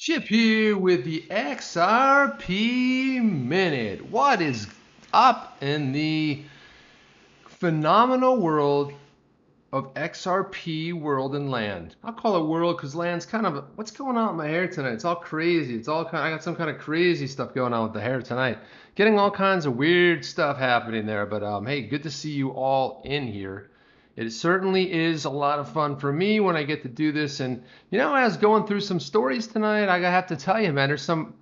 Chip here with the XRP Minute. What is up in the phenomenal world of XRP world and land? I'll call it world because land's kind of what's going on with my hair tonight. It's all crazy. I got some kind of crazy stuff going on with the hair tonight. Getting all kinds of weird stuff happening there. But hey, good to see you all in here. It certainly is a lot of fun for me when I get to do this. And, I was going through some stories tonight. I have to tell you, man, there's some,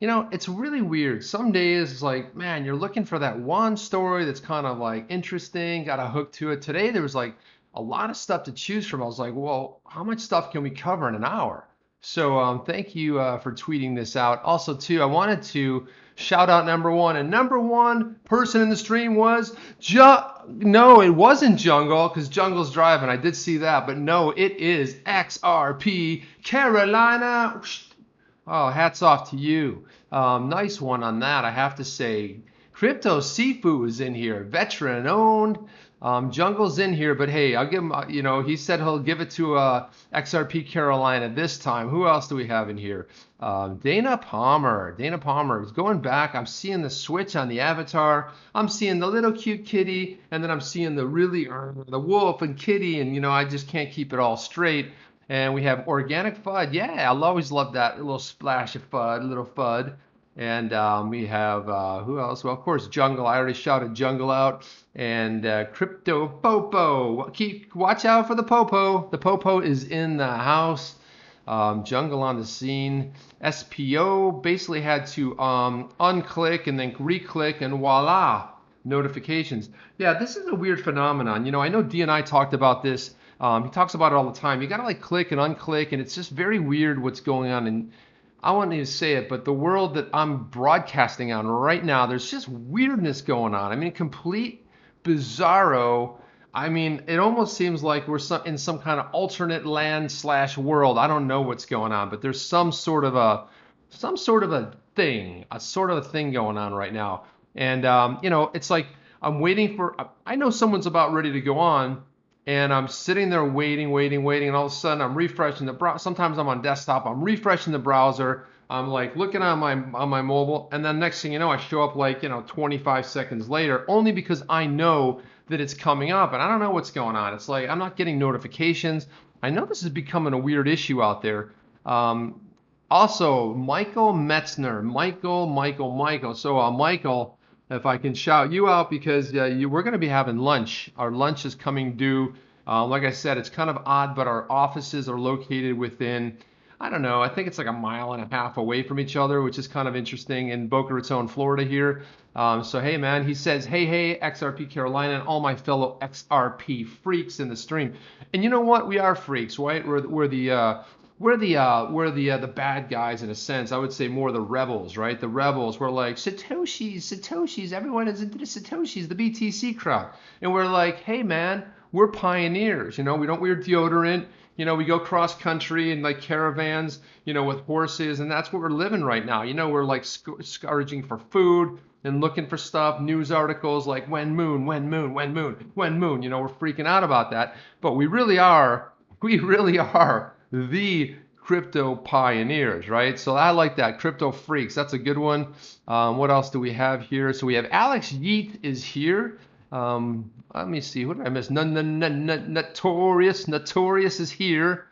it's really weird. Some days it's like, man, you're looking for that one story that's kind of like interesting, got a hook to it. Today there was like a lot of stuff to choose from. I was like, well, how much stuff can we cover in an hour? So thank you for tweeting this out. Also, too, I wanted to shout out number one. And number one person in the stream was no, it wasn't Jungle because Jungle's driving. I did see that. But no, it is XRP Carolina. Oh, hats off to you. Nice one on that, I have to say. Crypto Sifu is in here. Veteran owned. Jungle's in here, but hey, I'll give him, he said he'll give it to XRP Carolina this time. Who else do we have in here? Dana Palmer. Dana Palmer is going back. I'm seeing the switch on the avatar. I'm seeing the little cute kitty, and then I'm seeing the really, the wolf and kitty, and, I just can't keep it all straight. And we have organic FUD. Yeah, I'll always love that little splash of FUD, little FUD. And we have, who else? Well, of course, Jungle. I already shouted Jungle out. And Crypto Popo. Watch out for the Popo. The Popo is in the house. Jungle on the scene. SPO basically had to unclick and then re-click and voila, notifications. Yeah, this is a weird phenomenon. I know D and I talked about this. He talks about it all the time. You got to like click and unclick, and it's just very weird what's going on. And I won't need to say it, but the world that I'm broadcasting on right now, there's just weirdness going on. I mean, complete bizarro. I mean, it almost seems like we're in some kind of alternate land / world. I don't know what's going on, but there's some sort of a thing going on right now. And it's like I'm waiting for. I know someone's about ready to go on. And I'm sitting there waiting, and all of a sudden I'm refreshing the browser. Sometimes I'm on desktop, I'm refreshing the browser, I'm like looking on my mobile, and then next thing you know, I show up like 25 seconds later, only because I know that it's coming up, and I don't know what's going on. It's like I'm not getting notifications. I know this is becoming a weird issue out there. Also, Michael Metzner, Michael. So Michael, if I can shout you out because we're going to be having lunch. Our lunch is coming due. Like I said, it's kind of odd, but our offices are located within, I don't know, I think it's like 1.5 miles away from each other, which is kind of interesting in Boca Raton, Florida here. So, hey, man, he says, hey, XRP Carolina and all my fellow XRP freaks in the stream. And you know what? We are freaks, right? We're the bad guys in a sense. I would say more the rebels, right? The rebels. We're like Satoshis. Everyone is into the Satoshis, the BTC crowd, and we're like, hey man, we're pioneers. We don't wear deodorant. We go cross country in like caravans, with horses, and that's what we're living right now. We're like scourging for food and looking for stuff, news articles like when moon. We're freaking out about that, but we really are the crypto pioneers, right? So I like that. Crypto freaks. That's a good one. What else do we have here? So we have Alex Yeet is here. Let me see. What did I miss? Notorious is here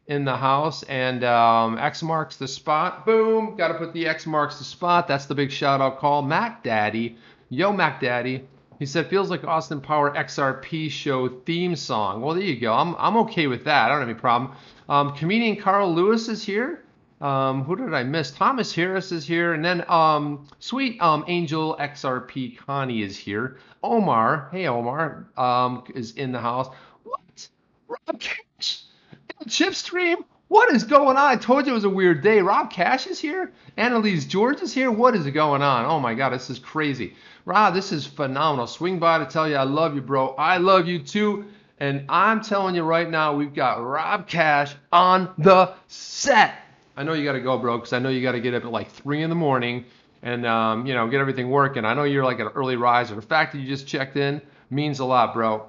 in the house. And X marks the spot. Boom. Got to put the X marks the spot. That's the big shout out call. Mac Daddy. Yo, Mac Daddy. He said, feels like Austin Power XRP show theme song. Well, there you go. I'm okay with that. I don't have any problem. Comedian Carl Lewis is here. Who did I miss? Thomas Harris is here. And then sweet Angel XRP Connie is here. Omar, hey Omar, is in the house. What? Rob Cash in the chip stream? What is going on? I told you it was a weird day. Rob Cash is here. Annalise George is here. What is going on? Oh my God, this is crazy. Rob, this is phenomenal. Swing by to tell you I love you, bro. I love you too. And I'm telling you right now, we've got Rob Cash on the set. I know you got to go, bro, because I know you got to get up at like 3 in the morning and, get everything working. I know you're like an early riser. The fact that you just checked in means a lot, bro.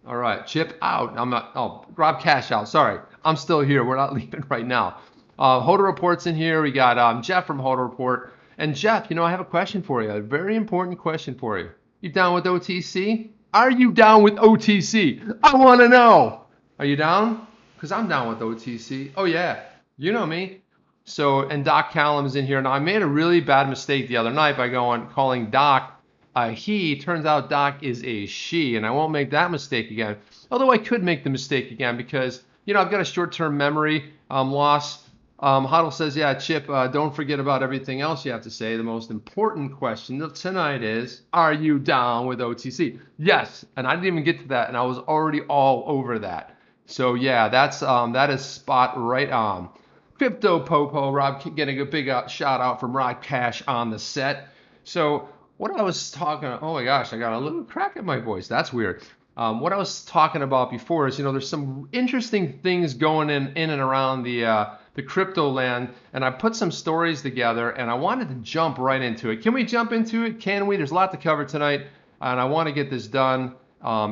All right, Chip out. I'm not. Oh, Rob Cash out. Sorry, I'm still here. We're not leaving right now. Hoda Report's in here. We got Jeff from Hoda Report. And Jeff, I have a question for you. A very important question for you. You down with OTC? Are you down with OTC? I want to know. Are you down? Because I'm down with OTC. Oh, yeah. You know me. So, and Doc Callum's in here. Now, I made a really bad mistake the other night by calling Doc a he. Turns out Doc is a she, and I won't make that mistake again. Although I could make the mistake again because, I've got a short-term memory loss. Huddle says, yeah, Chip, don't forget about everything else you have to say. The most important question tonight is, are you down with OTC? Yes, and I didn't even get to that, and I was already all over that. So, yeah, that is spot right on. Crypto Popo, Rob getting a big shout out from Rod Cash on the set. So what I was talking, oh my gosh, I got a little crack in my voice. That's weird. What I was talking about before is, there's some interesting things going in and around the crypto land, and I put some stories together, and I wanted to jump right into it. Can we jump into it? Can we? There's a lot to cover tonight, and I want to get this done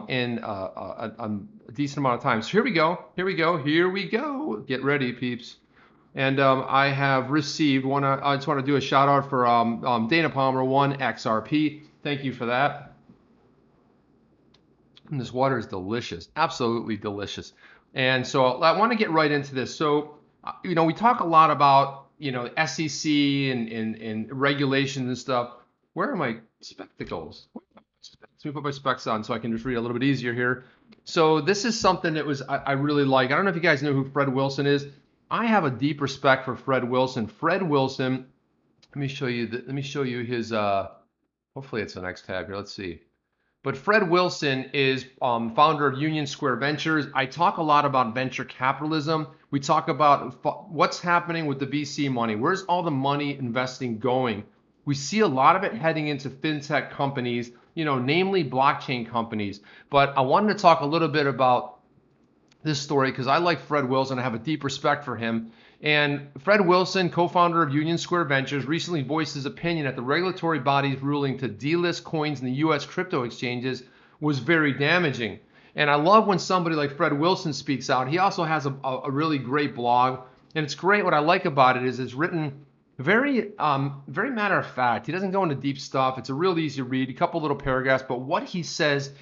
in a decent amount of time. So here we go. Get ready, peeps. And I have received one. I just want to do a shout out for Dana Palmer, one XRP. Thank you for that. And this water is delicious, absolutely delicious. And so I want to get right into this. So, we talk a lot about, SEC and regulations and stuff. Where are my spectacles? Let me put my specs on so I can just read a little bit easier here. So this is something that I really like. I don't know if you guys know who Fred Wilson is. I have a deep respect for Fred Wilson. Fred Wilson, let me show you his, hopefully it's the next tab here. Let's see. But Fred Wilson is founder of Union Square Ventures. I talk a lot about venture capitalism. We talk about what's happening with the VC money. Where's all the money investing going? We see a lot of it heading into fintech companies, namely blockchain companies. But I wanted to talk a little bit about this story because I like Fred Wilson. I have a deep respect for him. And Fred Wilson, co-founder of Union Square Ventures, recently voiced his opinion that the regulatory body's ruling to delist coins in the U.S. crypto exchanges was very damaging. And I love when somebody like Fred Wilson speaks out. He also has a really great blog. And it's great. What I like about it is it's written very matter of fact. He doesn't go into deep stuff. It's a real easy read, a couple little paragraphs. But what he says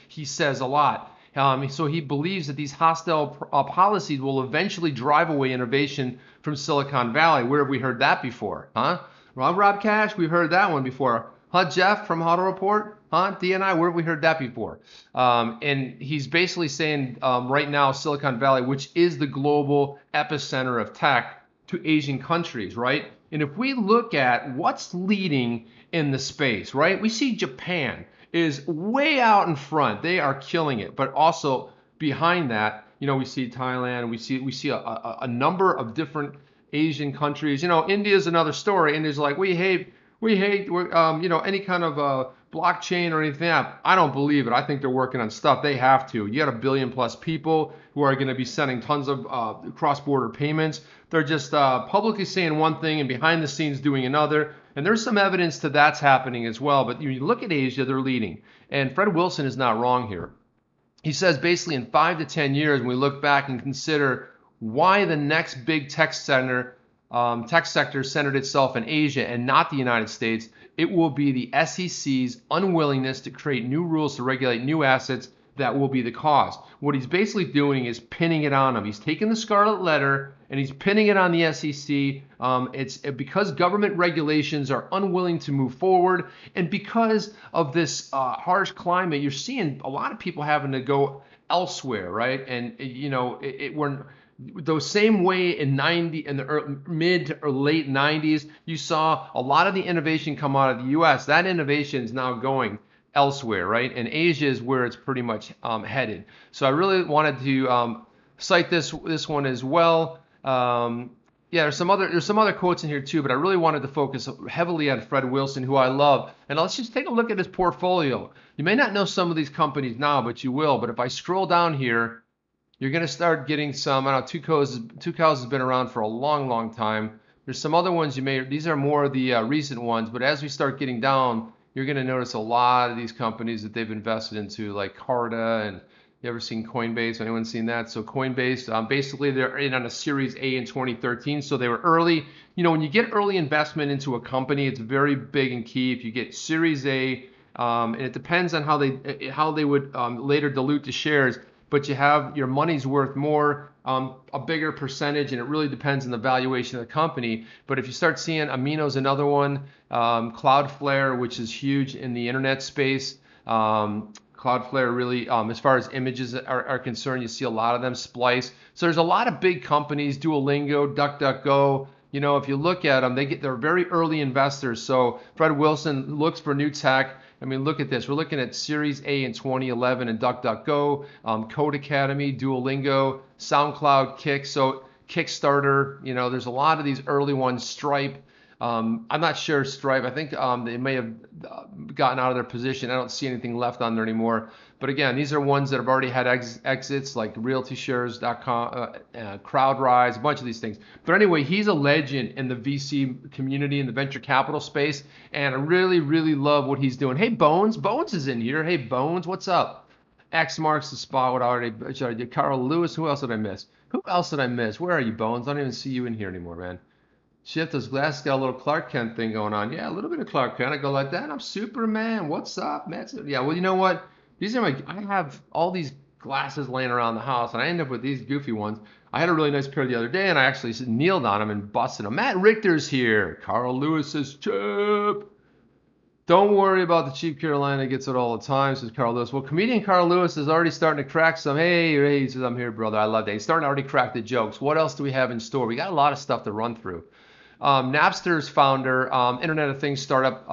a lot. So he believes that these hostile policies will eventually drive away innovation from Silicon Valley. Where have we heard that before? Huh? Rob Cash, we've heard that one before. Huh, Jeff from Hoda Report? Huh, DNI, where have we heard that before? And he's basically saying right now Silicon Valley, which is the global epicenter of tech, to Asian countries, right? And if we look at what's leading in the space, right? We see Japan is way out in front. They are killing it. But also behind that, we see Thailand. We see a number of different Asian countries. India is another story. India's like, we hate any kind of blockchain or anything. I don't believe it. I think they're working on stuff. They have to. You got 1 billion plus people who are going to be sending tons of cross-border payments. They're just publicly saying one thing and behind the scenes doing another. And there's some evidence to that's happening as well. But you look at Asia, they're leading. And Fred Wilson is not wrong here. He says basically in 5 to 10 years, when we look back and consider why the next big tech sector centered itself in Asia and not the United States, it will be the SEC's unwillingness to create new rules to regulate new assets that will be the cause. What he's basically doing is pinning it on them. He's taking the scarlet letter and he's pinning it on the SEC. It's because government regulations are unwilling to move forward, and because of this harsh climate, you're seeing a lot of people having to go elsewhere, right? And we're the same way in the mid or late 90s, you saw a lot of the innovation come out of the U.S. That innovation is now going elsewhere, right? And Asia is where it's pretty much headed. So I really wanted to cite this one as well. There's some other quotes in here too, but I really wanted to focus heavily on Fred Wilson, who I love. And let's just take a look at his portfolio. You may not know some of these companies now, but you will. But if I scroll down here, you're going to start getting some. I don't know, Tucows has been around for a long, long time. There's some other ones these are more of the recent ones, but as we start getting down, you're going to notice a lot of these companies that they've invested into, like Carta and You ever seen Coinbase? Anyone seen that? So Coinbase, basically they're in on a Series A in 2013. So they were early. When you get early investment into a company, it's very big and key. If you get Series A, and it depends on how they would later dilute the shares, but you have your money's worth more, a bigger percentage, and it really depends on the valuation of the company. But if you start seeing Amino's another one, Cloudflare, which is huge in the internet space. Cloudflare really, as far as images are concerned, you see a lot of them. Splice. So there's a lot of big companies, Duolingo, DuckDuckGo. If you look at them, they're very early investors. So Fred Wilson looks for new tech. I mean, look at this. We're looking at Series A in 2011 and DuckDuckGo, Code Academy, Duolingo, SoundCloud, Kickstarter. There's a lot of these early ones. Stripe. I'm not sure Stripe. I think they may have gotten out of their position. I don't see anything left on there anymore. But again, these are ones that have already had exits, like RealtyShares.com, CrowdRise, a bunch of these things. But anyway, he's a legend in the VC community, in the venture capital space, and I really, really love what he's doing. Hey, Bones. Bones is in here. Hey, Bones, what's up? X marks the spot. What I already did. Carl Lewis. Who else did I miss? Where are you, Bones? I don't even see you in here anymore, man. Shift those glasses, got a little Clark Kent thing going on. Yeah, a little bit of Clark Kent. I go like that. I'm Superman. What's up, man? Yeah, well, you know what? I have all these glasses laying around the house, and I end up with these goofy ones. I had a really nice pair the other day, and I actually kneeled on them and busted them. Matt Richter's here. Carl Lewis says, Chip. Don't worry about the cheap Carolina. Gets it all the time, says Carl Lewis. Well, comedian Carl Lewis is already starting to crack some. Hey, he says, I'm here, brother. I love that. He's starting to already crack the jokes. What else do we have in store? We got a lot of stuff to run through. Napster's founder, Internet of Things startup,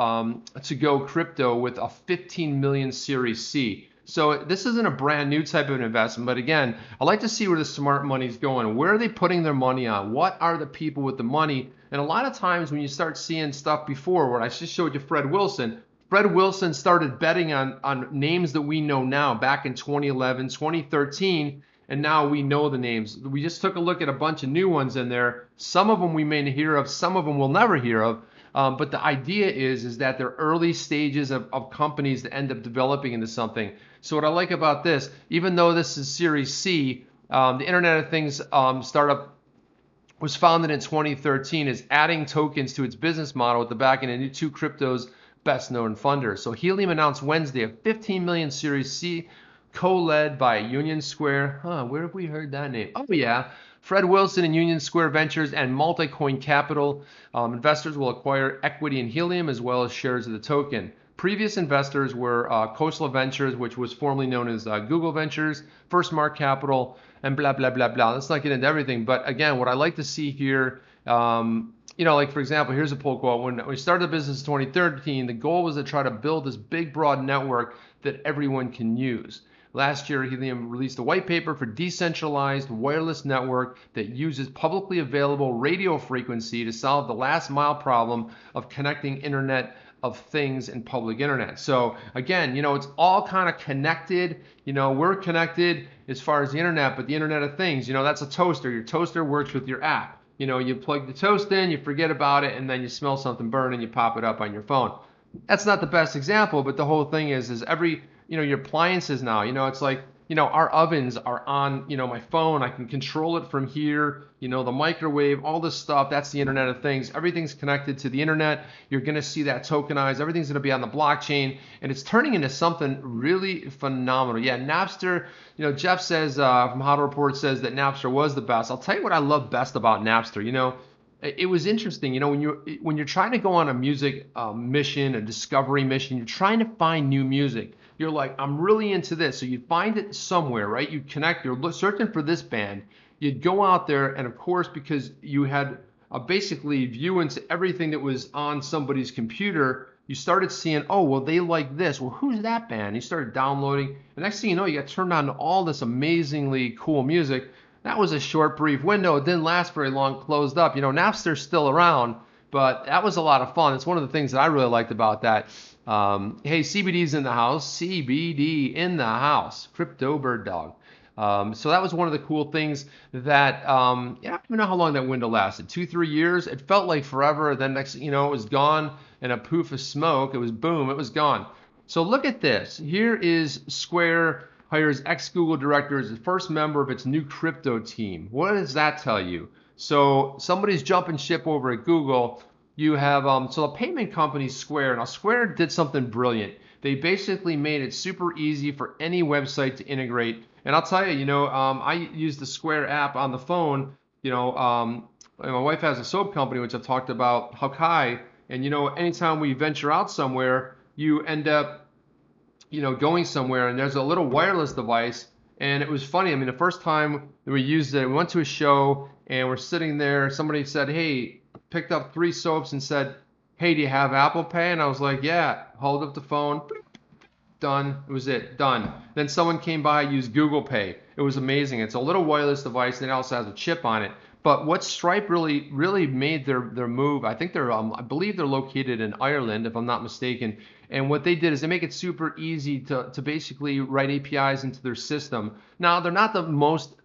to go crypto with a 15 million Series C. So this isn't a brand new type of investment, but again, I like to see where the smart money's going. Where are they putting their money on? What are the people with the money? And a lot of times when you start seeing stuff before, where I just showed you Fred Wilson started betting on names that we know now back in 2011, 2013. And now we know the names. We just took a look at a bunch of new ones in there. Some of them we may hear of, some of them we'll never hear of. But the idea is that they're early stages of companies that end up developing into something. So what I like about this, even though this is Series C, the Internet of Things startup was founded in 2013, is adding tokens to its business model with the backing of two crypto's best known funders. So Helium announced Wednesday a 15 million Series C, co-led by Union Square. Where have we heard that name? Oh, yeah. Fred Wilson and Union Square Ventures and Multicoin Capital. Investors will acquire equity in Helium as well as shares of the token. Previous investors were Coastal Ventures, which was formerly known as Google Ventures, First Mark Capital, and blah, blah, blah, blah. Let's not get into everything. But again, what I like to see here, like for example, here's a pull quote. When we started the business in 2013, the goal was to try to build this big, broad network that everyone can use. Last year, Helium released a white paper for decentralized wireless network that uses publicly available radio frequency to solve the last mile problem of connecting Internet of Things and public internet. So again, it's all kind of connected. We're connected as far as the internet, but the Internet of Things, that's a toaster. Your toaster works with your app. You plug the toast in, you forget about it, and then you smell something burn and you pop it up on your phone. That's not the best example, but the whole thing is every your appliances now, it's like, our ovens are on, my phone. I can control it from here, the microwave, all this stuff. That's the Internet of Things. Everything's connected to the internet. You're going to see that tokenized. Everything's going to be on the blockchain, and it's turning into something really phenomenal. Yeah, Napster, Jeff says, from How to Report says that Napster was the best. I'll tell you what I love best about Napster. It was interesting, when you're trying to go on a music mission, a discovery mission, you're trying to find new music. You're like, I'm really into this. So you find it somewhere, right? You connect, you're searching for this band. You'd go out there, and of course, because you had basically view into everything that was on somebody's computer, you started seeing, oh, well, they like this. Well, who's that band? You started downloading. The next thing you know, you got turned on to all this amazingly cool music. That was a short, brief window. It didn't last very long, closed up. Napster's still around, but that was a lot of fun. It's one of the things that I really liked about that. Hey, CBD's in the house. CBD in the house. Crypto Bird Dog. So that was one of the cool things that, I don't even know how long that window lasted. 2-3 years. It felt like forever. Then next thing you know, it was gone in a poof of smoke. It was boom. It was gone. So look at this. Here is Square hires ex-Google director as the first member of its new crypto team. What does that tell you? So somebody's jumping ship over at Google. You have so the payment company Square. Now Square did something brilliant. They basically made it super easy for any website to integrate. And I'll tell you, I use the Square app on the phone. My wife has a soap company, which I've talked about, Hakai. And anytime we venture out somewhere, you end up, going somewhere, and there's a little wireless device. And it was funny. I mean, the first time that we used it, we went to a show, and we're sitting there. Somebody said, "Hey," picked up 3 soaps and said, "Hey, do you have Apple Pay?" And I was like, "Yeah." Hold up the phone. Done. It was it. Done. Then someone came by, used Google Pay. It was amazing. It's a little wireless device, and it also has a chip on it. But what Stripe really made their move, I think I believe they're located in Ireland, if I'm not mistaken. And what they did is they make it super easy to basically write APIs into their system. Now, they're not the most.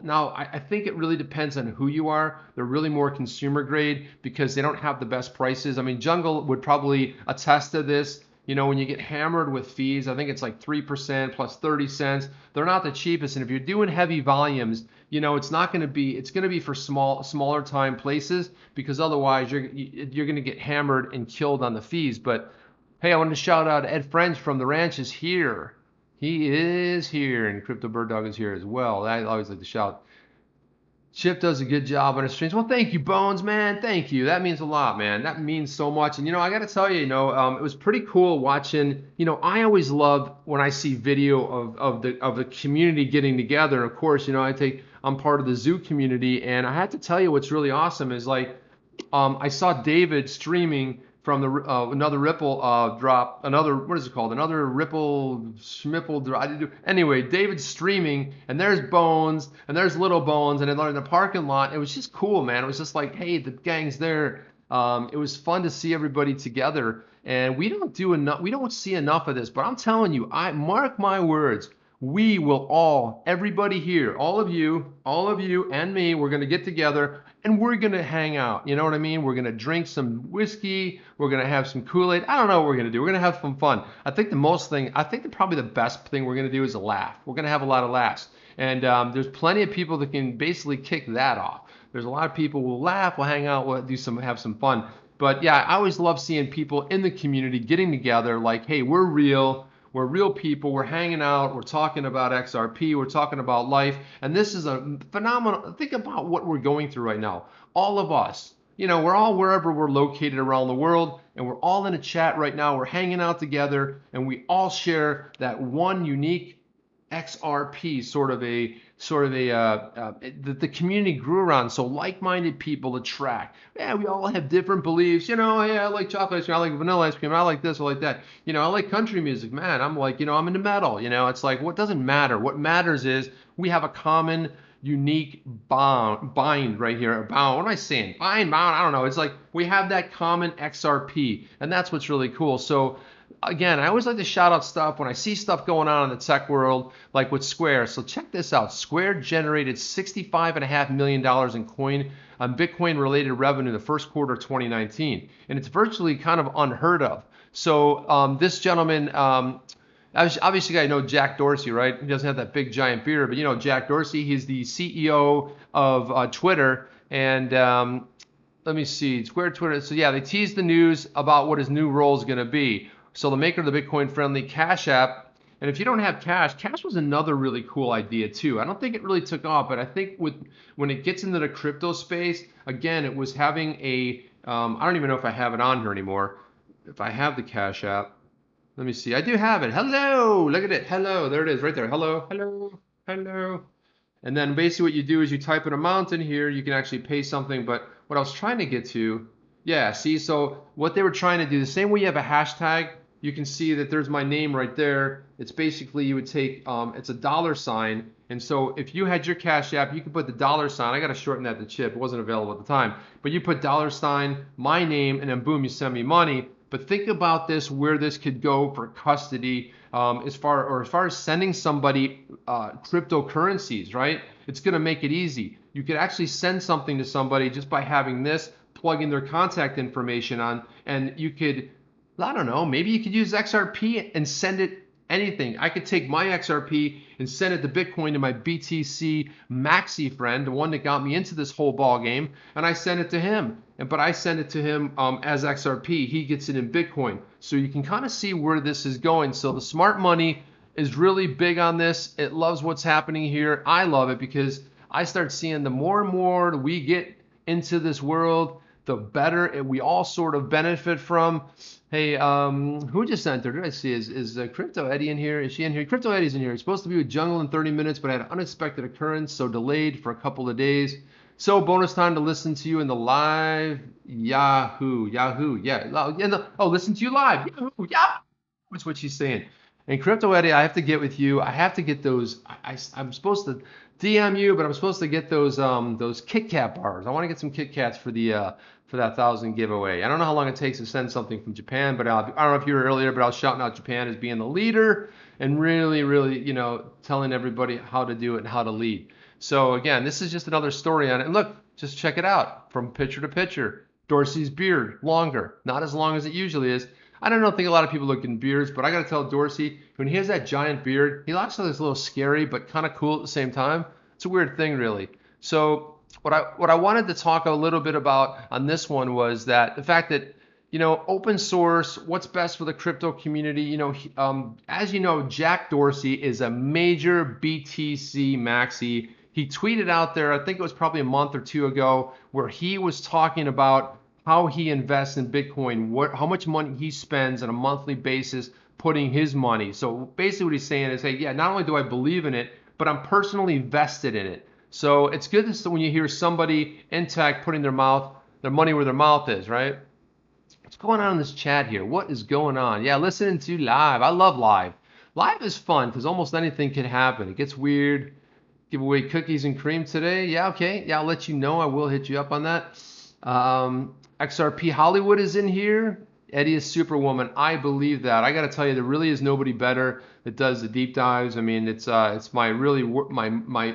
Now, I think it really depends on who you are. They're really more consumer grade because they don't have the best prices. I mean, Jungle would probably attest to this. When you get hammered with fees, I think it's like 3% plus 30 cents. They're not the cheapest. And if you're doing heavy volumes, it's not going to be, it's going to be for smaller time places, because otherwise you're going to get hammered and killed on the fees. But hey, I wanted to shout out Ed French from the ranch is here. He is here, and Crypto Bird Dog is here as well. I always like to shout. Chip does a good job on his streams. Well, thank you, Bones, man. Thank you. That means a lot, man. That means so much. And I got to tell you, it was pretty cool watching. I always love when I see video of the community getting together. And of course, I'm part of the Zoo community, and I had to tell you what's really awesome is I saw David streaming from the another Ripple drop, what is it called? Another Ripple Schmipple drop. Anyway, David's streaming, and there's Bones, and there's Little Bones, and they're in the parking lot. It was just cool, man. It was just like, hey, the gang's there. It was fun to see everybody together, and we don't see enough of this. But I'm telling you, I mark my words. We will everybody here, all of you and me, we're going to get together and we're going to hang out. You know what I mean? We're going to drink some whiskey. We're going to have some Kool-Aid. I don't know what we're going to do. We're going to have some fun. I think probably the best thing we're going to do is a laugh. We're going to have a lot of laughs. And there's plenty of people that can basically kick that off. There's a lot of people who will laugh, will hang out, will have some fun. But yeah, I always love seeing people in the community getting together like, hey, we're real. We're real people. We're hanging out. We're talking about XRP. We're talking about life. And this is a phenomenal. Think about what we're going through right now. All of us, we're all wherever we're located around the world, and we're all in a chat right now. We're hanging out together, and we all share that one unique XRP the community grew around. So like-minded people attract. Yeah, we all have different beliefs. Yeah, I like chocolate ice cream. I like vanilla ice cream. I like this. I like that. I like country music. Man, I'm like, I'm into metal. It's like, what doesn't matter? What matters is we have a common, unique bind right here. Bound. What am I saying? Bound. I don't know. It's like we have that common XRP, and that's what's really cool. So again, I always like to shout out stuff when I see stuff going on in the tech world, like with Square. So check this out. Square generated $65.5 million in Bitcoin-related revenue in the first quarter of 2019, and it's virtually kind of unheard of. So this gentleman, obviously you guys know Jack Dorsey, right? He doesn't have that big giant beard, but Jack Dorsey. He's the CEO of Twitter, and let me see, Square Twitter. So yeah, they teased the news about what his new role is going to be. So the maker of the Bitcoin-friendly Cash App, and if you don't have Cash was another really cool idea too. I don't think it really took off, but I think when it gets into the crypto space, again, it was having I don't even know if I have it on here anymore. If I have the Cash App, let me see. I do have it. Hello, look at it. Hello, there it is right there. Hello, hello, hello. And then basically what you do is you type an amount in here. You can actually pay something, but what I was trying to get to, yeah, see, so what they were trying to do, the same way you have a hashtag, you can see that there's my name right there. It's basically, you would take, it's a $sign. And so if you had your Cash App, you could put the $sign. I got to shorten that to Chip. It wasn't available at the time. But you put $sign, my name, and then boom, you send me money. But think about this, where this could go for custody as far as sending somebody cryptocurrencies, right? It's going to make it easy. You could actually send something to somebody just by having this, plugging their contact information on, and you could, I don't know, maybe you could use XRP and send it anything. I could take my XRP and send it to Bitcoin to my BTC Maxi friend, the one that got me into this whole ball game, and I send it to him. But I send it to him as XRP. He gets it in Bitcoin. So you can kind of see where this is going. So the smart money is really big on this. It loves what's happening here. I love it because I start seeing the more and more we get into this world, the better we all sort of benefit from. Hey, who just entered? I see. Is Crypto Eddie in here? Is she in here? Crypto Eddie's in here. He's supposed to be with Jungle in 30 minutes, but had an unexpected occurrence, so delayed for a couple of days. So bonus time to listen to you in the live Yahoo. Yeah. Listen to you live. Yahoo. Yeah. That's what she's saying. And Crypto Eddie, I have to get with you. I have to get those. I'm supposed to DM you, but I'm supposed to get those Kit Kat bars. I want to get some Kit Kats for that 1,000 giveaway. I don't know how long it takes to send something from Japan, but I don't know if you were earlier, but I was shouting out Japan as being the leader and really, really, telling everybody how to do it and how to lead. So again, this is just another story on it. And look, just check it out from picture to picture. Dorsey's beard, longer, not as long as it usually is. I don't think a lot of people look in beards, but I got to tell Dorsey, when he has that giant beard, he looks like a little scary, but kind of cool at the same time. It's a weird thing, really. So what I wanted to talk a little bit about on this one was that the fact that, open source, what's best for the crypto community. As you know, Jack Dorsey is a major BTC maxi. He tweeted out there, I think it was probably a month or two ago, where he was talking about how he invests in Bitcoin, how much money he spends on a monthly basis putting his money. So basically what he's saying is, hey, yeah, not only do I believe in it, but I'm personally vested in it. So it's good when you hear somebody in tech putting their money where their mouth is, right? What's going on in this chat here? What is going on? Yeah, listening to live. I love live. Live is fun because almost anything can happen. It gets weird. Give away cookies and cream today. Yeah, okay. Yeah, I'll let you know. I will hit you up on that. XRP Hollywood is in here. Eddie is Superwoman. I believe that. I got to tell you, there really is nobody better that does the deep dives. I mean, it's my really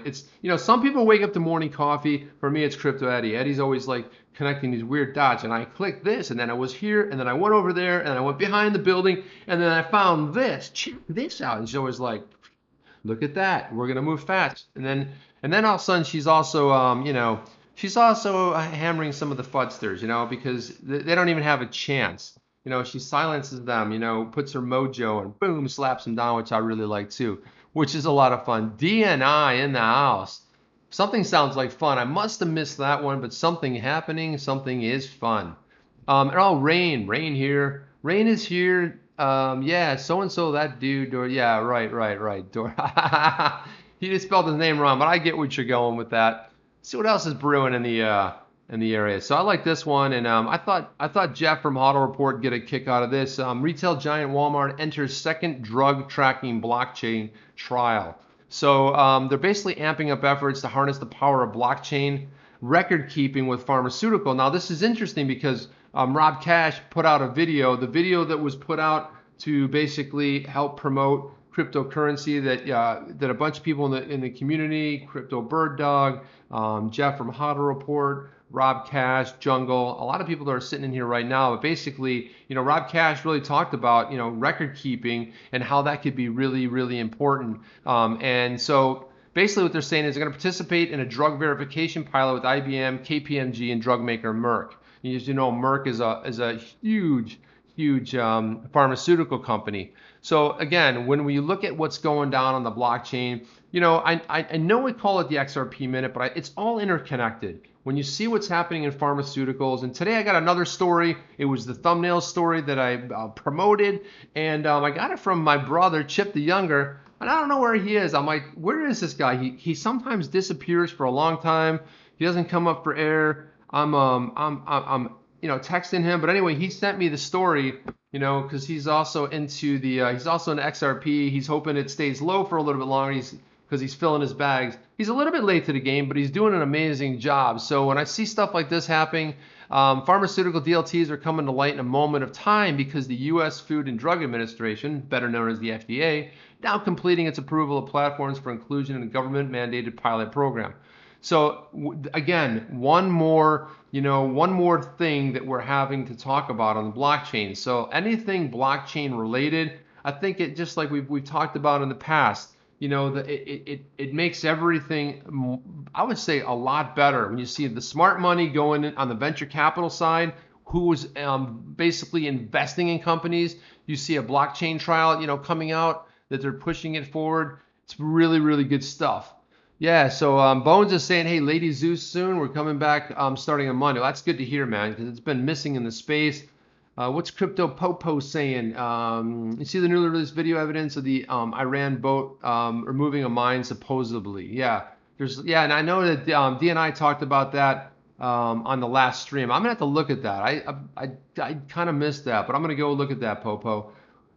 it's some people wake up to morning coffee. For me, it's Crypto Eddie. Eddie's always like connecting these weird dots, and I clicked this, and then I was here, and then I went over there, and I went behind the building, and then I found this. Check this out. And she's always like, look at that. We're gonna move fast. And then all of a sudden, she's also she's also hammering some of the fudsters, because they don't even have a chance. She silences them, puts her mojo and boom, slaps them down, which I really like too, which is a lot of fun. DNI in the house. Something sounds like fun. I must have missed that one, but something happening, something is fun. Rain here. Rain is here. Yeah, so-and-so, that dude, yeah, right. He just spelled his name wrong, but I get what you're going with that. See what else is brewing in the area. So I like this one, and I thought Jeff from Hodl Report get a kick out of this. Retail giant Walmart enters second drug tracking blockchain trial. So they're basically amping up efforts to harness the power of blockchain record keeping with pharmaceutical. Now this is interesting because Rob Cash put out a video. The video that was put out to basically help promote cryptocurrency that a bunch of people in the community, Crypto Bird Dog, Jeff from Hodl Report, Rob Cash, Jungle, a lot of people that are sitting in here right now. But basically, Rob Cash really talked about, record keeping and how that could be really, really important. And so basically what they're saying is they're going to participate in a drug verification pilot with IBM, KPMG, and drug maker Merck. As you know, Merck is a huge pharmaceutical company. So again, when we look at what's going down on the blockchain, I know we call it the XRP minute, but it's all interconnected. When you see what's happening in pharmaceuticals, and today I got another story. It was the thumbnail story that I promoted, and I got it from my brother, Chip the Younger, and I don't know where he is. I'm like, where is this guy? He sometimes disappears for a long time. He doesn't come up for air. I'm texting him, but anyway, he sent me the story, because he's also into he's also into XRP. He's hoping it stays low for a little bit longer. Because he's filling his bags. He's a little bit late to the game, but he's doing an amazing job. So when I see stuff like this happening, pharmaceutical DLTs are coming to light in a moment of time because the U.S. Food and Drug Administration, better known as the FDA, now completing its approval of platforms for inclusion in a government-mandated pilot program. So again, one more thing that we're having to talk about on the blockchain. So anything blockchain related, I think it just like we've talked about in the past. You know, it makes everything, I would say, a lot better when you see the smart money going in on the venture capital side, who's basically investing in companies. You see a blockchain trial, you know, coming out that they're pushing it forward. It's really, really good stuff. Yeah, so Bones is saying, hey, Lady Zeus soon. We're coming back starting on Monday. Well, that's good to hear, man, because it's been missing in the space. What's Crypto Popo saying? You see the newly released video evidence of the Iran boat removing a mine supposedly. Yeah, and I know that D and I talked about that on the last stream. I'm gonna have to look at that. I kind of missed that, but I'm gonna go look at that, Popo.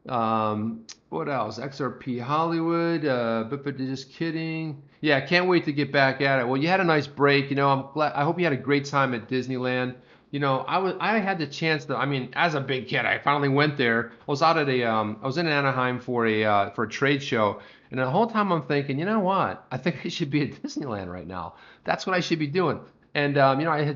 What else? XRP Hollywood. But just kidding. Yeah, can't wait to get back at it. Well, you had a nice break. You know, I'm glad. I hope you had a great time at Disneyland. You know, I had the chance to. I mean, as a big kid, I finally went there. I was out at I was in Anaheim for a trade show, and the whole time I'm thinking, you know what? I think I should be at Disneyland right now. That's what I should be doing. And you know,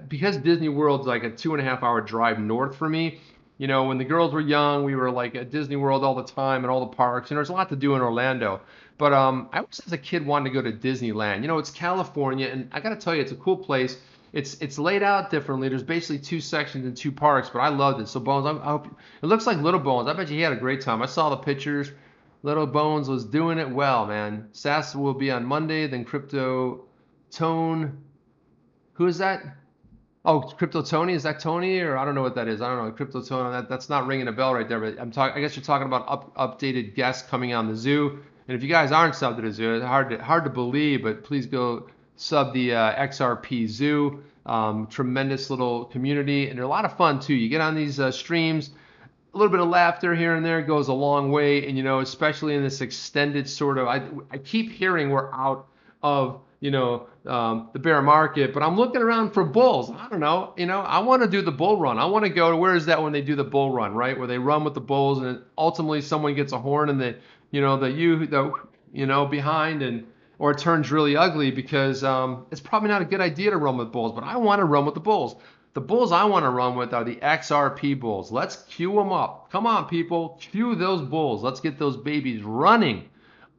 because Disney World's like a 2.5 hour drive north for me. You know, when the girls were young, we were like at Disney World all the time and all the parks, and there's a lot to do in Orlando. But I was as a kid wanted to go to Disneyland. You know, it's California, and I got to tell you, it's a cool place. It's laid out differently. There's basically 2 sections and 2 parks, but I loved it. So Bones, I hope it looks like Little Bones. I bet you he had a great time. I saw the pictures. Little Bones was doing it well, man. SAS will be on Monday, then Crypto Tone. Who is that? Oh, Crypto Tony, is that Tony, or I don't know what that is. I don't know. Crypto Tony, that's not ringing a bell right there. But I guess you're talking about updated guests coming on the zoo. And if you guys aren't subbed to the zoo, it's hard to believe, but please go sub the XRP Zoo. Tremendous little community, and they're a lot of fun too. You get on these streams, a little bit of laughter here and there goes a long way, and you know, especially in this extended sort of. I keep hearing we're out of the bear market, but I'm looking around for bulls. I don't know, I want to do the bull run. I want to go to, where is that when they do the bull run, right? Where they run with the bulls and ultimately someone gets a horn and behind, and or it turns really ugly because it's probably not a good idea to run with bulls, but I want to run with the bulls. The bulls I want to run with are the XRP bulls. Let's cue them up. Come on, people, cue those bulls. Let's get those babies running.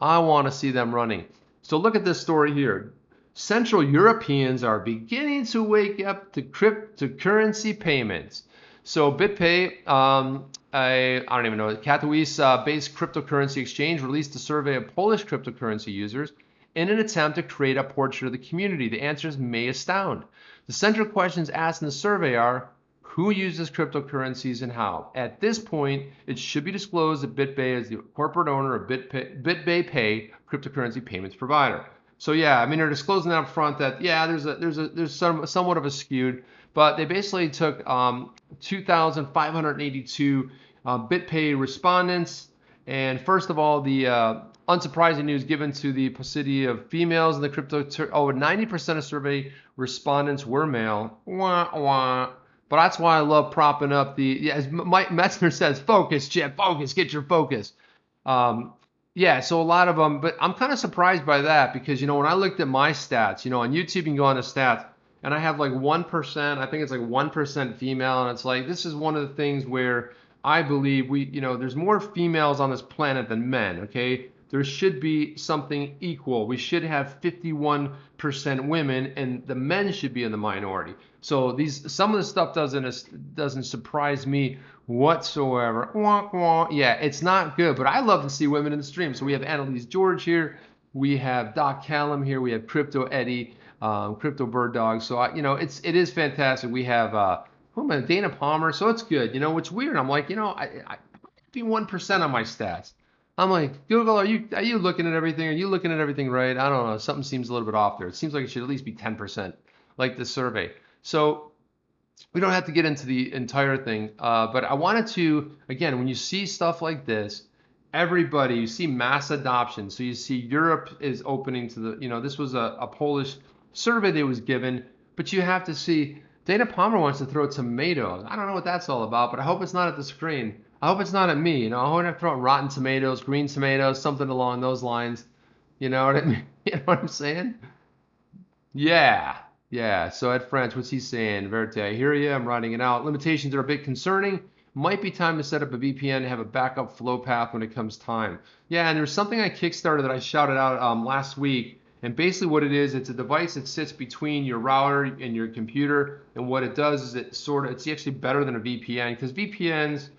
I want to see them running. So look at this story here. Central Europeans are beginning to wake up to cryptocurrency payments. So BitPay, I don't even know, Katowice-based cryptocurrency exchange released a survey of Polish cryptocurrency users in an attempt to create a portrait of the community. The answers may astound. The central questions asked in the survey are, who uses cryptocurrencies and how? At this point, it should be disclosed that BitPay is the corporate owner of BitPay Pay, cryptocurrency payments provider. So yeah, I mean, they're disclosing up front that there's somewhat of a skewed, but they basically took 2,582 BitPay respondents, and first of all, the unsurprising news given to the paucity of females in the crypto. 90% of survey respondents were male. Wah, wah. But that's why I love propping up as Mike Metzner says, focus, Chip, focus, get your focus. So a lot of them, but I'm kind of surprised by that because, when I looked at my stats, on YouTube, you can go on the stats, and I have like 1%, I think it's like 1% female, and it's like, this is one of the things where I believe there's more females on this planet than men, okay? There should be something equal. We should have 51% women, and the men should be in the minority. So some of the stuff doesn't surprise me whatsoever. Wah, wah. Yeah, it's not good, but I love to see women in the stream. So we have Annalise George here, we have Doc Callum here, we have Crypto Eddie, Crypto Bird Dog. So it is fantastic. We have Dana Palmer. So it's good. What's weird? I'm like, I be 1% on my stats. I'm like, Google, are you looking at everything? Are you looking at everything right? I don't know. Something seems a little bit off there. It seems like it should at least be 10%, like the survey. So we don't have to get into the entire thing, but I wanted to, again, when you see stuff like this, you see mass adoption. So you see Europe is opening to this was a Polish survey that was given, but you have to see, Dana Palmer wants to throw tomatoes. I don't know what that's all about, but I hope it's not at the screen. I hope it's not at me. I hope I'm throwing rotten tomatoes, green tomatoes, something along those lines. You know what I mean? You know what I'm saying? Yeah. So Ed French, what's he saying? Verte, I hear you. I'm writing it out. Limitations are a bit concerning, might be time to set up a VPN to have a backup flow path when it comes time. Yeah, and there's something I Kickstarted that I shouted out last week. And basically what it is, it's a device that sits between your router and your computer. And what it does is it's actually better than a VPN, because VPNs,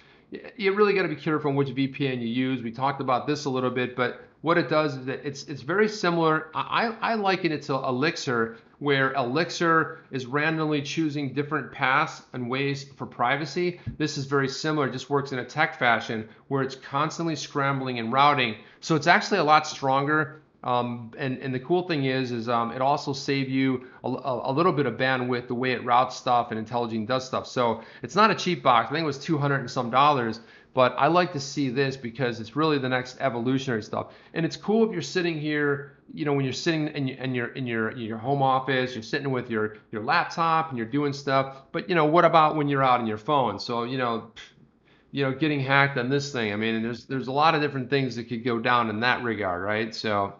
you really got to be careful on which VPN you use. We talked about this a little bit, but what it does is that it's very similar. I liken it to Elixir, where Elixir is randomly choosing different paths and ways for privacy. This is very similar. It just works in a tech fashion where it's constantly scrambling and routing. So it's actually a lot stronger. And the cool thing is it also saves you a little bit of bandwidth the way it routes stuff and intelligent does stuff. So it's not a cheap box. I think it was $200 and some, but I like to see this because it's really the next evolutionary stuff. And it's cool if you're sitting here, when you're sitting in your home office, you're sitting with your laptop and you're doing stuff. But what about when you're out on your phone? So getting hacked on this thing. I mean, there's a lot of different things that could go down in that regard, right? So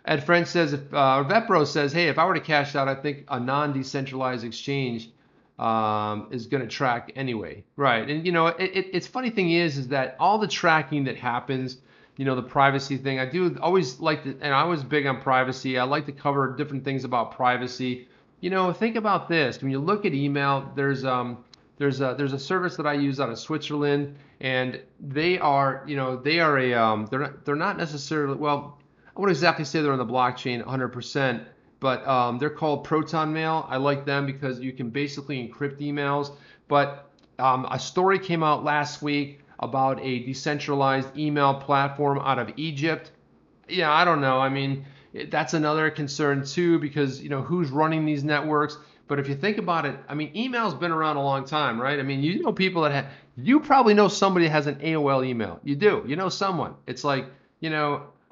Ed French says, Vetbro says, hey, if I were to cash out, I think a non-decentralized exchange is going to track anyway, right? And it's funny thing is that all the tracking that happens, the privacy thing, I do always like to, and I was big on privacy. I like to cover different things about privacy. Think about this. When you look at email, there's a service that I use out of Switzerland, and they're not necessarily, well, I wouldn't exactly say they're on the blockchain 100%, but they're called Proton Mail. I like them because you can basically encrypt emails. But a story came out last week about a decentralized email platform out of Egypt. Yeah, I don't know. I mean, that's another concern too, because who's running these networks? But if you think about it, I mean, email's been around a long time, right? I mean, people that you probably know somebody that has an AOL email. You do. You know someone. It's like,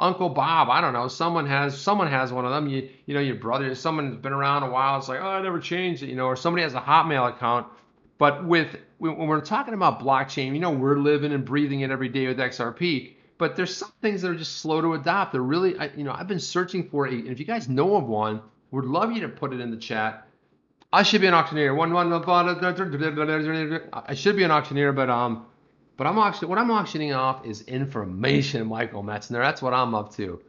Uncle Bob, I don't know, someone has one of them. Your brother, someone's been around a while. It's like, oh, I never changed it, or somebody has a Hotmail account. But when we're talking about blockchain, we're living and breathing it every day with XRP. But there's some things that are just slow to adopt. They're really, I've been searching for it. And if you guys know of one, would love you to put it in the chat. I should be an auctioneer. I should be an auctioneer, but what I'm auctioning off is information, Michael Metzner. That's what I'm up to.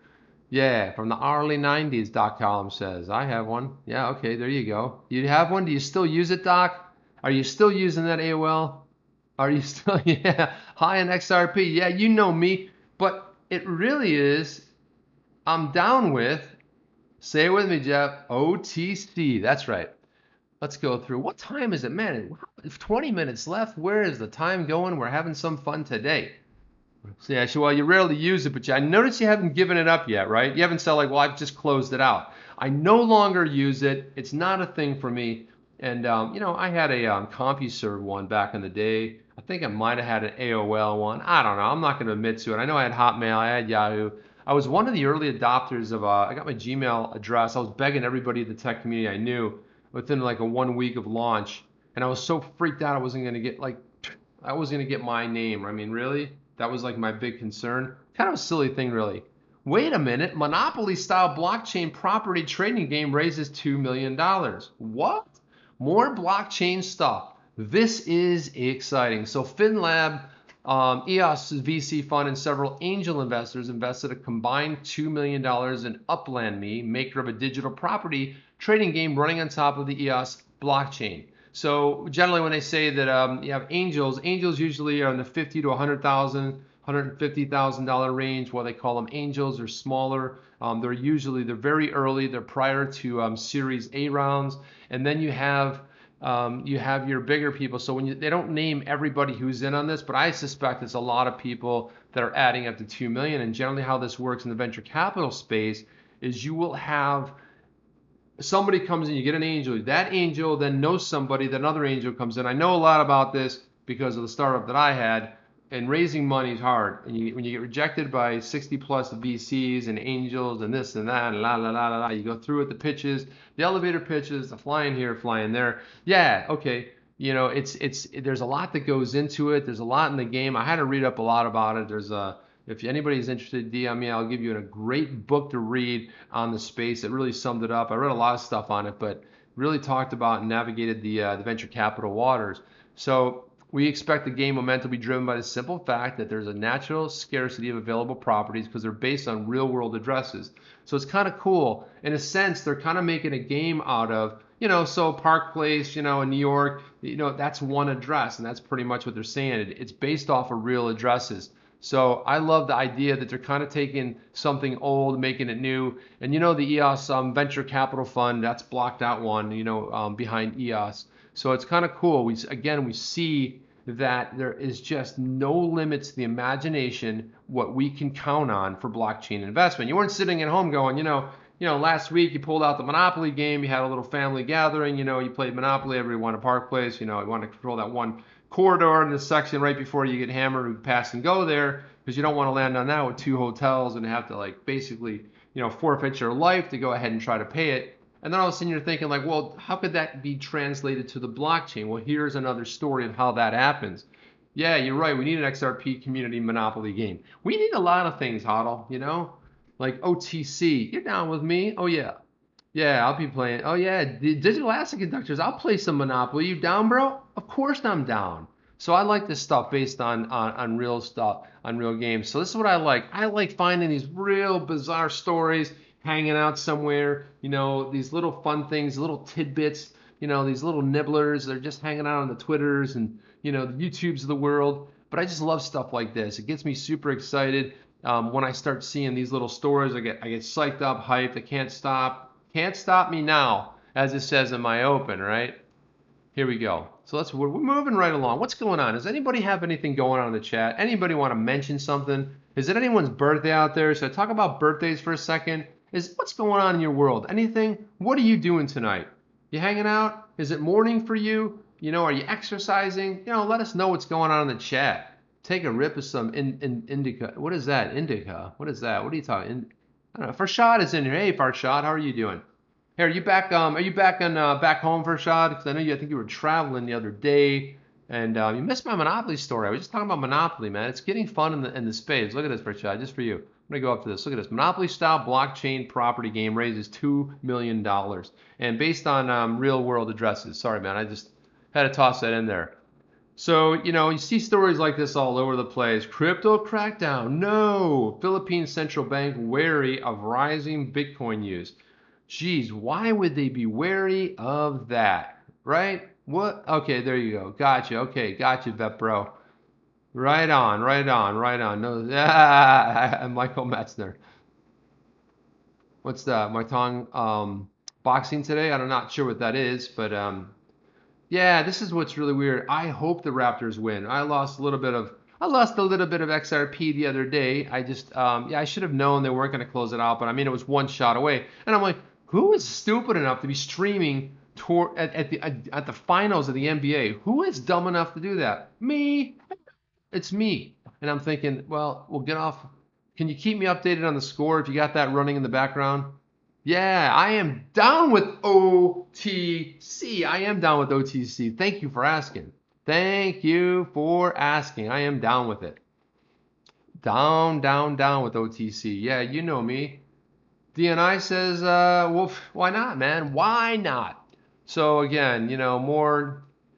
Yeah, from the early 90s, Doc Column says. I have one. Yeah, okay, there you go. You have one? Do you still use it, Doc? Are you still using that AOL? Are you still, yeah, high on XRP? Yeah, you know me. But it really is, I'm down with, say it with me, Jeff, OTC. That's right. Let's go through. What time is it? Man, 20 minutes left. Where is the time going? We're having some fun today. So yeah, well, you rarely use it, but I notice you haven't given it up yet, right? You haven't said like, well, I've just closed it out. I no longer use it. It's not a thing for me. And, I had a CompuServe one back in the day. I think I might have had an AOL one. I don't know. I'm not going to admit to it. I know I had Hotmail. I had Yahoo. I was one of the early adopters of, I got my Gmail address. I was begging everybody in the tech community I knew within like a 1 week of launch, and I was so freaked out I wasn't gonna get my name. I mean, really? That was like my big concern. Kind of a silly thing, really. Wait a minute, Monopoly-style blockchain property trading game raises $2 million. What? More blockchain stuff. This is exciting. So FinLab, EOS VC fund, and several angel investors invested a combined $2 million in Upland Me, maker of a digital property trading game running on top of the EOS blockchain. So generally when they say that you have angels usually are in the $50,000 to $100,000, $150,000 range. What they call them angels, they're smaller. They're very early. They're prior to Series A rounds. And then you have your bigger people. So they don't name everybody who's in on this, but I suspect it's a lot of people that are adding up to 2 million. And generally how this works in the venture capital space is you will have somebody comes in, you get an angel. That angel then knows somebody, then another angel comes in. I know a lot about this because of the startup that I had, and raising money is hard. And when you get rejected by 60 plus VCs and angels and this and that and la la la la la, you go through it, the pitches, the elevator pitches, the flying here, flying there. Yeah, okay. There's a lot that goes into it. There's a lot in the game. I had to read up a lot about it. If anybody's interested, DM me. I'll give you a great book to read on the space that really summed it up. I read a lot of stuff on it, but really talked about and navigated the venture capital waters. So We expect the game momentum to be driven by the simple fact that there's a natural scarcity of available properties because they're based on real world addresses. So it's kind of cool. In a sense, they're kind of making a game out of, so Park Place, in New York, that's one address, and that's pretty much what they're saying. It's based off of real addresses. So I love the idea that they're kind of taking something old, making it new. And the EOS venture capital fund, that's blocked out one, behind EOS. So it's kind of cool. We see that there is just no limit to the imagination what we can count on for blockchain investment. You weren't sitting at home going, last week you pulled out the Monopoly game, you had a little family gathering, you played Monopoly, everyone at Park Place, you want to control that one corridor in the section right before you get hammered and pass and go there, because you don't want to land on that with 2 hotels and have to basically, forfeit your life to go ahead and try to pay it. And then all of a sudden you're thinking well, how could that be translated to the blockchain? Well, here's another story of how that happens. Yeah, you're right. We need an XRP community Monopoly game. We need a lot of things, HODL, like OTC. You're down with me? Oh, yeah. Yeah, I'll be playing. Oh, yeah, digital asset conductors. I'll play some Monopoly. You down, bro? Of course I'm down. So I like this stuff based on real stuff, on real games. So this is what I like. I like finding these real bizarre stories, hanging out somewhere, these little fun things, little tidbits, these little nibblers. They're just hanging out on the Twitters and, the YouTubes of the world. But I just love stuff like this. It gets me super excited. When I start seeing these little stories, I get psyched up, hyped. I can't stop. Can't stop me now, as it says in my open, right? Here we go. So we're moving right along. What's going on? Does anybody have anything going on in the chat? Anybody want to mention something? Is it anyone's birthday out there? So talk about birthdays for a second. What's going on in your world? Anything? What are you doing tonight? You hanging out? Is it morning for you? Are you exercising? Let us know what's going on in the chat. Take a rip of some indica. What is that? Indica. What is that? What are you talking? I don't know. Farshad is in here. Hey, Farshad, how are you doing? Hey, are you back? Are you back home, Farshad? Because I think you were traveling the other day, and you missed my Monopoly story. I was just talking about Monopoly, man. It's getting fun in the space. Look at this, Farshad, just for you. I'm gonna go up to this. Look at this. Monopoly-style blockchain property game raises $2 million, and based on real-world addresses. Sorry, man. I just had to toss that in there. So, you see stories like this all over the place. Crypto crackdown. No. Philippine central bank wary of rising Bitcoin use. Geez, why would they be wary of that? Right? What? Okay, there you go. Gotcha. Okay, gotcha, vet bro. Right on. No, Michael Metzner. What's that? My tongue boxing today? I'm not sure what that is, but yeah, this is what's really weird. I hope the Raptors win. I lost a little bit of XRP the other day. I just I should have known they weren't going to close it out, but I mean it was one shot away. And I'm like, who is stupid enough to be streaming at the finals of the NBA? Who is dumb enough to do that? Me. It's me. And I'm thinking, well, we'll get off. Can you keep me updated on the score if you got that running in the background? Yeah, I am down with OTC. I am down with OTC. Thank you for asking. Thank you for asking. I am down with it. Down with OTC. Yeah, you know me. DNI says, well, why not, man? Why not? So again,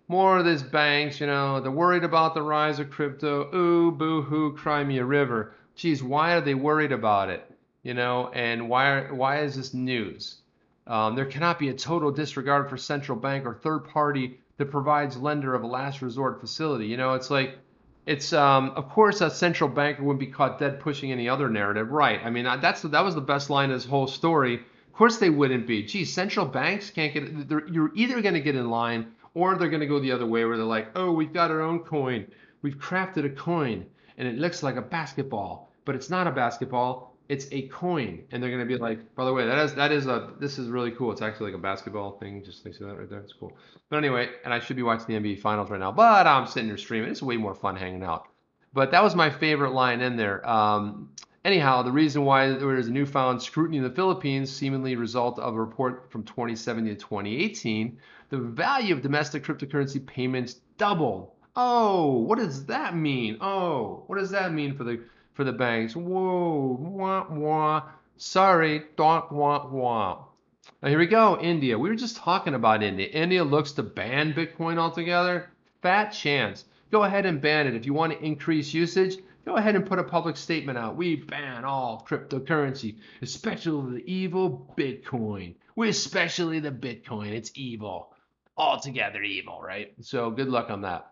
more of these banks, they're worried about the rise of crypto. Ooh, boo-hoo, cry me a river. Geez, why are they worried about it? And why is this news? There cannot be a total disregard for central bank or third party that provides lender of a last resort facility. Of course a central banker wouldn't be caught dead pushing any other narrative, right? I mean that was the best line of this whole story. Of course they wouldn't be. Geez, central banks can't get. You're either going to get in line or they're going to go the other way where they're like, oh, we've got our own coin. We've crafted a coin and it looks like a basketball, but it's not a basketball. It's a coin, and they're gonna be like, by the way, this is really cool. It's actually like a basketball thing. Just see that right there. It's cool. But anyway, and I should be watching the NBA Finals right now, but I'm sitting here streaming. It's way more fun hanging out. But that was my favorite line in there. Anyhow, the reason why there is a newfound scrutiny in the Philippines, seemingly a result of a report from 2017 to 2018, the value of domestic cryptocurrency payments doubled. Oh, what does that mean? Oh, what does that mean for the banks? Whoa, wah, wah. Sorry, wah, wah. Now here we go, India. We were just talking about India. India looks to ban Bitcoin altogether. Fat chance. go ahead and ban it. If you want to increase usage, go ahead and put a public statement out. We ban all cryptocurrency, especially the evil Bitcoin. We especially the Bitcoin. It's evil. Altogether evil, right? So good luck on that.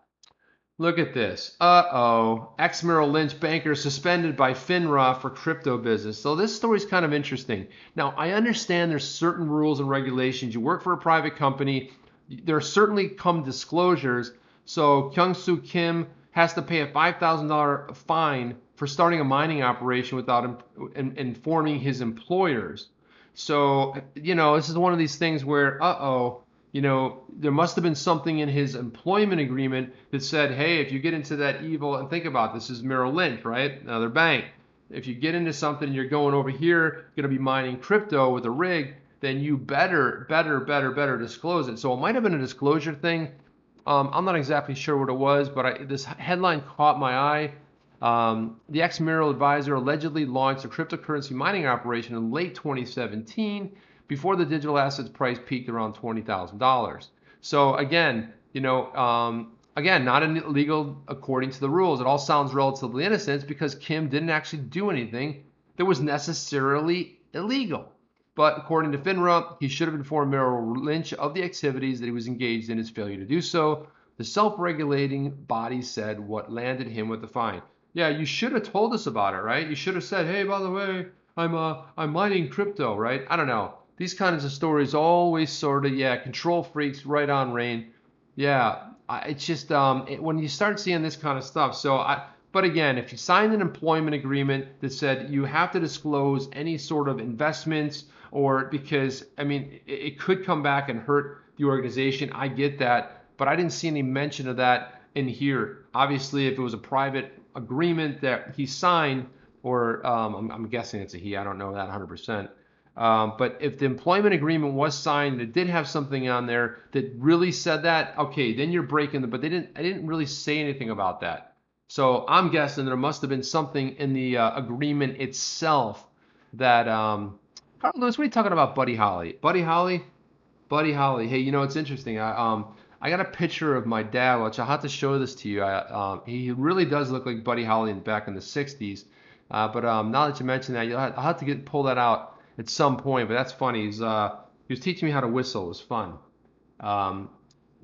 Look at this. Uh-oh. Ex-Merrill Lynch banker suspended by FINRA for crypto business. So this story is kind of interesting. Now, I understand there's certain rules and regulations. You work for a private company. There certainly come disclosures. So Kyung-Soo Kim has to pay a $5,000 fine for starting a mining operation without informing his employers. So, this is one of these things where, there must have been something in his employment agreement that said, hey, if you get into that evil, and think about this is Merrill Lynch, right? Another bank. If you get into something, you're going over here, going to be mining crypto with a rig, then you better disclose it. So it might have been a disclosure thing. I'm not exactly sure what it was, but this headline caught my eye. The ex-Merrill advisor allegedly launched a cryptocurrency mining operation in late 2017 before the digital assets price peaked around $20,000. So again, not illegal according to the rules. It all sounds relatively innocent because Kim didn't actually do anything that was necessarily illegal. But according to FINRA, he should have informed Merrill Lynch of the activities that he was engaged in his failure to do so. The self-regulating body said what landed him with the fine. Yeah, you should have told us about it, right? You should have said, hey, by the way, I'm mining crypto, right? I don't know. These kinds of stories always sort of, control freaks, right on, Rain. Yeah, it's just when you start seeing this kind of stuff. But again, if you signed an employment agreement that said you have to disclose any sort of investments, or because it could come back and hurt the organization. I get that, but I didn't see any mention of that in here. Obviously, if it was a private agreement that he signed, or I'm guessing it's a he. I don't know that 100%. But if the employment agreement was signed, it did have something on there that really said that, okay, then you're breaking but I didn't really say anything about that. So I'm guessing there must have been something in the agreement itself that, Carl Lewis, what are you talking about, Buddy Holly? Buddy Holly? Hey, it's interesting. I got a picture of my dad, which I'll have to show this to you. He really does look like Buddy Holly back in the 60s. But now that you mention that, I'll have to pull that out at some point, but that's funny. He was teaching me how to whistle. It was fun.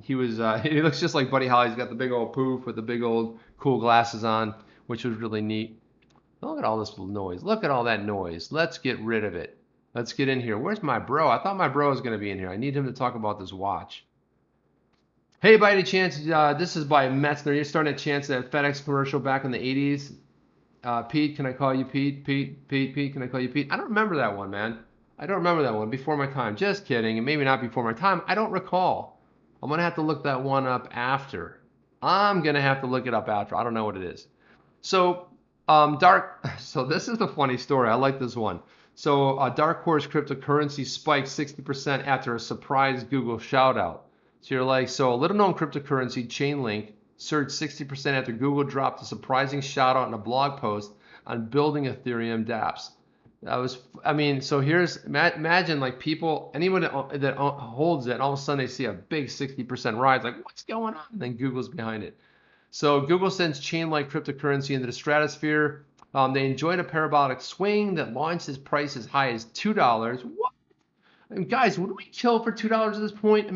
He looks just like Buddy Holly. He's got the big old poof with the big old cool glasses on, which was really neat. Look at all this noise. Look at all that noise. Let's get rid of it. Let's get in here. Where's my bro? I thought my bro was going to be in here. I need him to talk about this watch. Hey, by any chance, this is by Metzner. You're starting a chance at FedEx commercial back in the 80s. Pete, can I call you Pete? Pete, can I call you Pete? I don't remember that one, man. I don't remember that one. Before my time. Just kidding. And maybe not before my time. I don't recall. I'm going to have to look that one up after. I don't know what it is. So, so this is the funny story. I like this one. So, Dark Horse cryptocurrency spiked 60% after a surprise Google shout out. So you're like, so a little known cryptocurrency, Chainlink, surged 60% after Google dropped a surprising shout out in a blog post on building Ethereum dApps. So imagine like people, anyone that holds it, and all of a sudden they see a big 60% rise, like what's going on? And then Google's behind it. So Google sends Chainlink cryptocurrency into the stratosphere. They enjoyed a parabolic swing that launched its price as high as $2. What? And guys, would we kill for $2 at this point?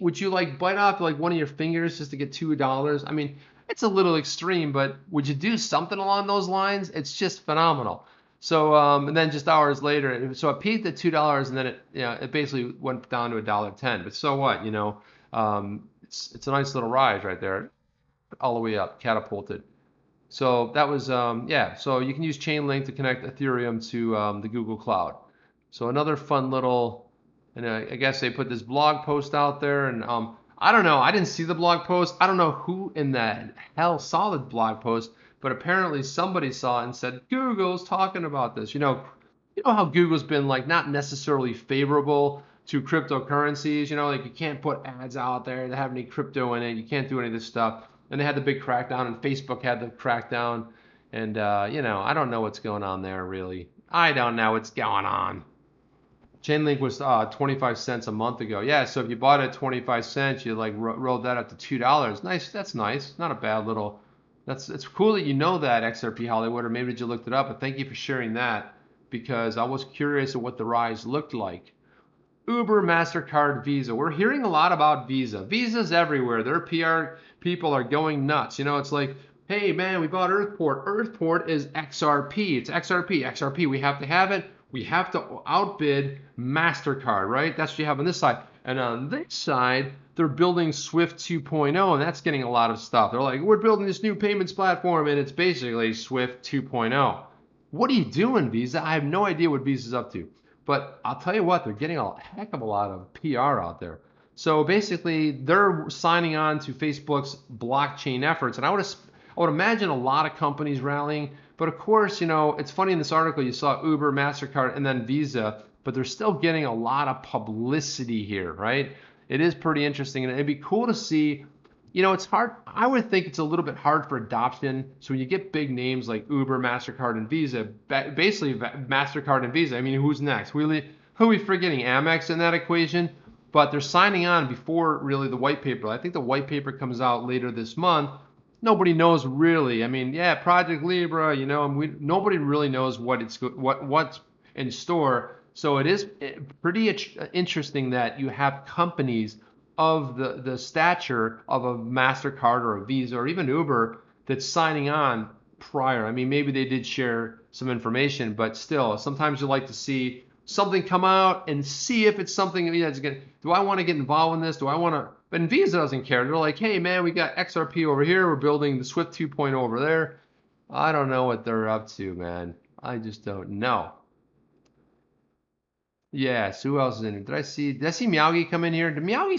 Would you like bite off like one of your fingers just to get $2? It's a little extreme, but would you do something along those lines? It's just phenomenal. So and then just hours later, so it peaked at $2, and then it basically went down to $1.10. But so what? It's a nice little rise right there, all the way up, catapulted. So that was So you can use Chainlink to connect Ethereum to the Google Cloud. So another fun little, and I guess they put this blog post out there, and I don't know, I didn't see the blog post. I don't know who in the hell saw the blog post, but apparently somebody saw it and said, Google's talking about this. You know how Google's been like not necessarily favorable to cryptocurrencies. Like you can't put ads out there that have any crypto in it. You can't do any of this stuff. And they had the big crackdown, and Facebook had the crackdown, and I don't know what's going on there really. I don't know what's going on. Chainlink was 25 cents a month ago. Yeah, so if you bought it at 25 cents, you like rolled that up to $2. Nice, that's nice. Not a bad little. It's cool that you know that XRP Hollywood, or maybe that you looked it up. But thank you for sharing that because I was curious of what the rise looked like. Uber, MasterCard, Visa. We're hearing a lot about Visa. Visa's everywhere. Their PR people are going nuts. You know, it's like, hey man, we bought Earthport. Earthport is XRP. It's XRP. XRP. We have to have it. We have to outbid MasterCard, right? That's what you have on this side. And on this side, they're building Swift 2.0, and that's getting a lot of stuff. They're like, we're building this new payments platform, and it's basically Swift 2.0. What are you doing, Visa? I have no idea what Visa's up to. But I'll tell you what, they're getting a heck of a lot of PR out there. So basically, they're signing on to Facebook's blockchain efforts, and I would imagine a lot of companies rallying. But of course, you know, it's funny in this article you saw Uber, MasterCard, and then Visa, but they're still getting a lot of publicity here, right? It is pretty interesting, and it'd be cool to see. You know, it's hard. I would think it's a little bit hard for adoption. So when you get big names like Uber, MasterCard, and Visa, basically MasterCard and Visa, I mean, who's next? Who are we forgetting? Amex in that equation? But they're signing on before really the white paper. I think the white paper comes out later this month. Nobody knows really. I mean, yeah, Project Libra, you know, and nobody really knows what's in store. So it is pretty interesting that you have companies of the stature of a MasterCard or a Visa or even Uber that's signing on prior. I mean, maybe they did share some information, but still, sometimes you like to see something come out and see if it's something that's going. Do I want to get involved in this? Do I want to? But Visa doesn't care. They're like, hey man, we got XRP over here. We're building the Swift 2.0 over there. I don't know what they're up to, man. I just don't know. Yes, who else is in here? Did I see Miyagi come in here? Did Miyagi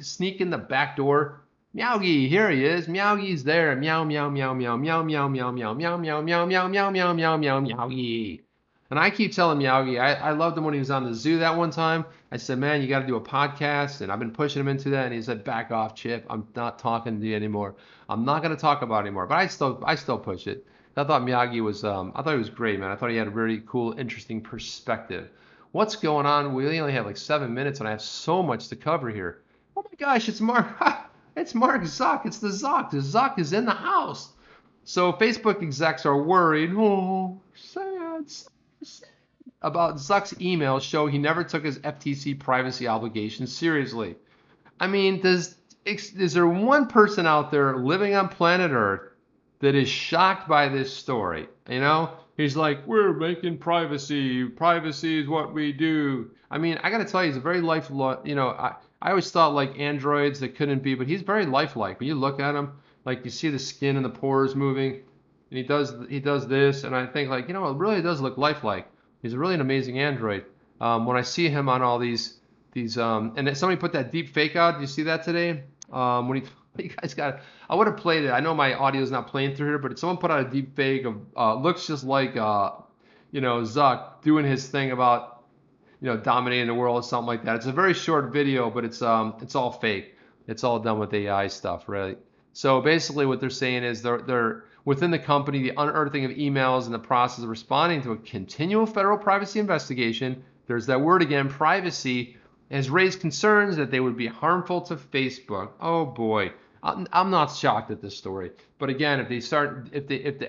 sneak in the back door? Miyagi, here he is. Miyagi's there. Meow meow meow meow meow meow meow meow meow meow meow meow meow meow meow meow Miyagi. And I keep telling Miyagi, I loved him when he was on the zoo that one time. I said, man, you got to do a podcast, and I've been pushing him into that, and he said, back off, Chip. I'm not talking to you anymore. I'm not going to talk about it anymore. But I still push it. I thought Miyagi was, I thought he was great, man. I thought he had a very cool, interesting perspective. What's going on? We only have like 7 minutes, and I have so much to cover here. Oh my gosh, it's Mark. It's Mark Zuck. It's the Zuck. The Zuck is in the house. So Facebook execs are worried. Oh, sad about Zuck's emails show he never took his FTC privacy obligations seriously. I mean, is there one person out there living on planet Earth that is shocked by this story? You know, he's like, we're making privacy. Privacy is what we do. I mean, I got to tell you, he's a very you know, I always thought like androids that couldn't be, but he's very lifelike. When you look at him, like you see the skin and the pores moving, and he does this, and I think like, you know, it really does look lifelike. He's really an amazing android. When I see him on all these and somebody put that deep fake out. Did you see that today? When you guys got, I would have played it. I know my audio is not playing through here, but someone put out a deep fake of looks just like you know, Zuck doing his thing about, you know, dominating the world or something like that. It's a very short video, but it's all fake. It's all done with AI stuff, right? So basically, what they're saying is they're within the company, the unearthing of emails in the process of responding to a continual federal privacy investigation. There's that word again, privacy, has raised concerns that they would be harmful to Facebook. Oh boy, I'm not shocked at this story. But again, if the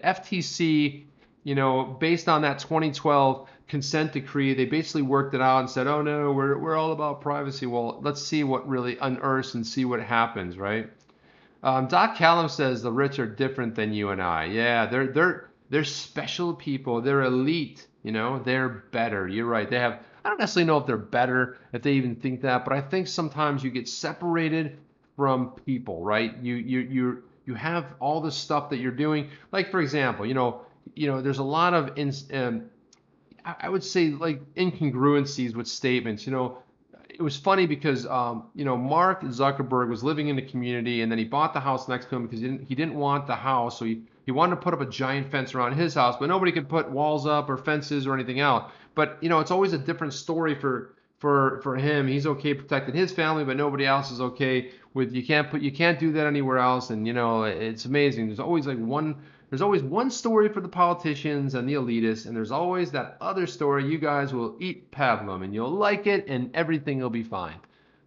FTC, you know, based on that 2012 consent decree, they basically worked it out and said, oh no, we're all about privacy. Well, let's see what really unearths and see what happens, right? Doc Callum says the rich are different than you and I. Yeah, they're special people. They're elite. You know, they're better. You're right. They have. I don't necessarily know if they're better, if they even think that, but I think sometimes you get separated from people, right? You have all the stuff that you're doing. Like for example, you know, there's a lot of I would say like incongruencies with statements. You know, it was funny because you know, Mark Zuckerberg was living in the community, and then he bought the house next to him because he didn't want the house, so he wanted to put up a giant fence around his house, but nobody could put walls up or fences or anything out. But you know, it's always a different story for him. He's okay protecting his family, but nobody else is okay with you can't do that anywhere else. And you know, it's amazing. There's always like one There's always one story for the politicians and the elitists, and there's always that other story. You guys will eat pablum, and you'll like it, and everything will be fine.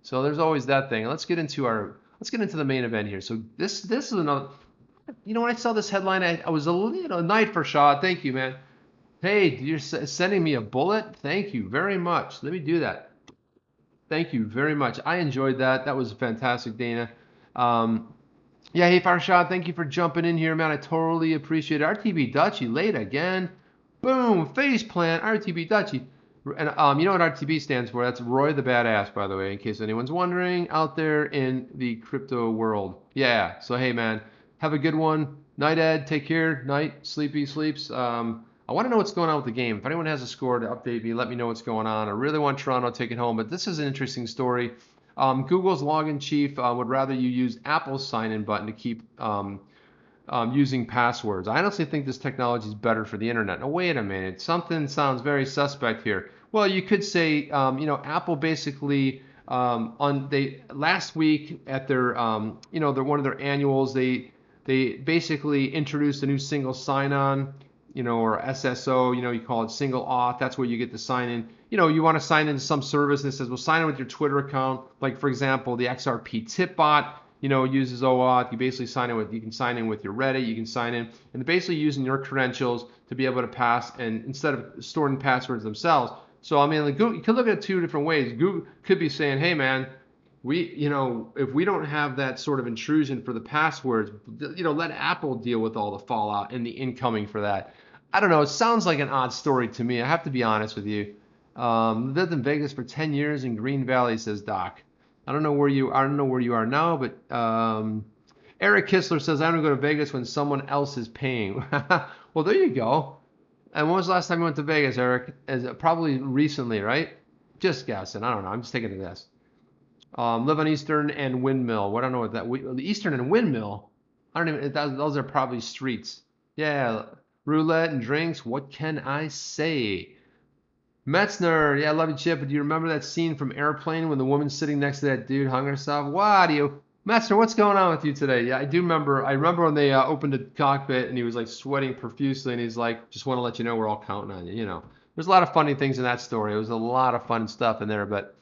So there's always that thing. Let's get into the main event here. So this is another. You know, when I saw this headline, I was a little night for Shaw. Thank you, man. Hey, you're sending me a bullet. Thank you very much. Let me do that. Thank you very much. I enjoyed that. That was fantastic, Dana. Yeah, hey, Farshad, thank you for jumping in here, man. I totally appreciate it. RTB Dutchy, late again. Boom, face plant, RTB Dutchy. And you know what RTB stands for? That's Roy the Badass, by the way, in case anyone's wondering out there in the crypto world. Yeah, so hey, man, have a good one. Night, Ed. Take care. Night. Sleepy sleeps. I want to know what's going on with the game. If anyone has a score to update me, let me know what's going on. I really want Toronto to take it home, but this is an interesting story. Google's login chief would rather you use Apple's sign-in button to keep using passwords. I honestly think this technology is better for the internet. Now, wait a minute. Something sounds very suspect here. Well, you could say, you know, Apple basically last week at their, you know, one of their annuals, they basically introduced a new single sign-on, you know, or SSO, you know, you call it single auth. That's where you get to sign in. You know, you want to sign into some service and it says, well, sign in with your Twitter account. Like, for example, the XRP tip bot, you know, uses OAuth. You basically you can sign in with your Reddit, you can sign in, and basically using your credentials to be able to pass, and instead of storing passwords themselves. So, I mean, like, you could look at it two different ways. Google could be saying, hey, man, you know, if we don't have that sort of intrusion for the passwords, you know, let Apple deal with all the fallout and the incoming for that. I don't know. It sounds like an odd story to me. I have to be honest with you. Lived in Vegas for 10 years in Green Valley, says Doc. I don't know where you are now, but Eric Kistler says, I'm going to go to Vegas when someone else is paying. Well, there you go. And when was the last time you went to Vegas, Eric? Probably recently, right? Just guessing. I don't know. I'm just taking a guess. Live on Eastern and Windmill. What I don't know what that. Eastern and Windmill. I don't even. Those are probably streets. Yeah. Roulette and drinks. What can I say? Metzner. Yeah, I love you, Chip. But do you remember that scene from Airplane when the woman sitting next to that dude hung herself? What do you? Metzner, what's going on with you today? Yeah, I do remember. I remember when they opened the cockpit and he was like sweating profusely and he's like, just want to let you know we're all counting on you. You know, there's a lot of funny things in that story. It was a lot of fun stuff in there, but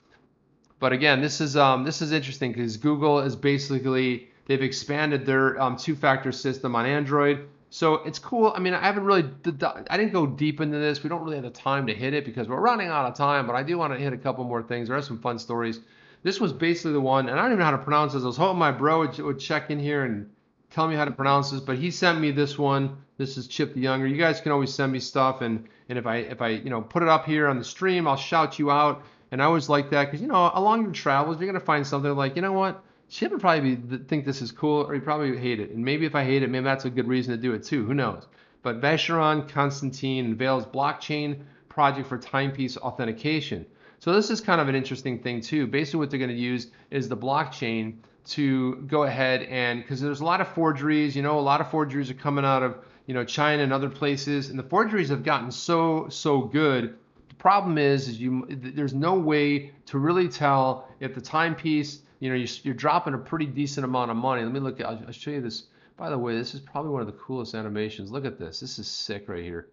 again, this is interesting because Google is basically, they've expanded their two-factor system on Android. So it's cool. I mean, I didn't go deep into this. We don't really have the time to hit it because we're running out of time, but I do want to hit a couple more things. There are some fun stories. This was basically the one, and I don't even know how to pronounce this. I was hoping my bro would check in here and tell me how to pronounce this, but he sent me this one. This is Chip the Younger. You guys can always send me stuff, and if I you know, put it up here on the stream, I'll shout you out. And I always like that because, you know, along your travels, you're going to find something like, you know what, Chip would probably think this is cool, or he'd probably hate it. And maybe if I hate it, maybe that's a good reason to do it too. Who knows? But Vacheron-Constantin unveils blockchain project for timepiece authentication. So this is kind of an interesting thing too. Basically what they're going to use is the blockchain to go ahead and, because there's a lot of forgeries, you know, a lot of forgeries are coming out of, you know, China and other places. And the forgeries have gotten so good. The problem is there's no way to really tell if the timepiece, you know, you're dropping a pretty decent amount of money. Let me look. I'll show you this. By the way, this is probably one of the coolest animations. Look at this. This is sick right here.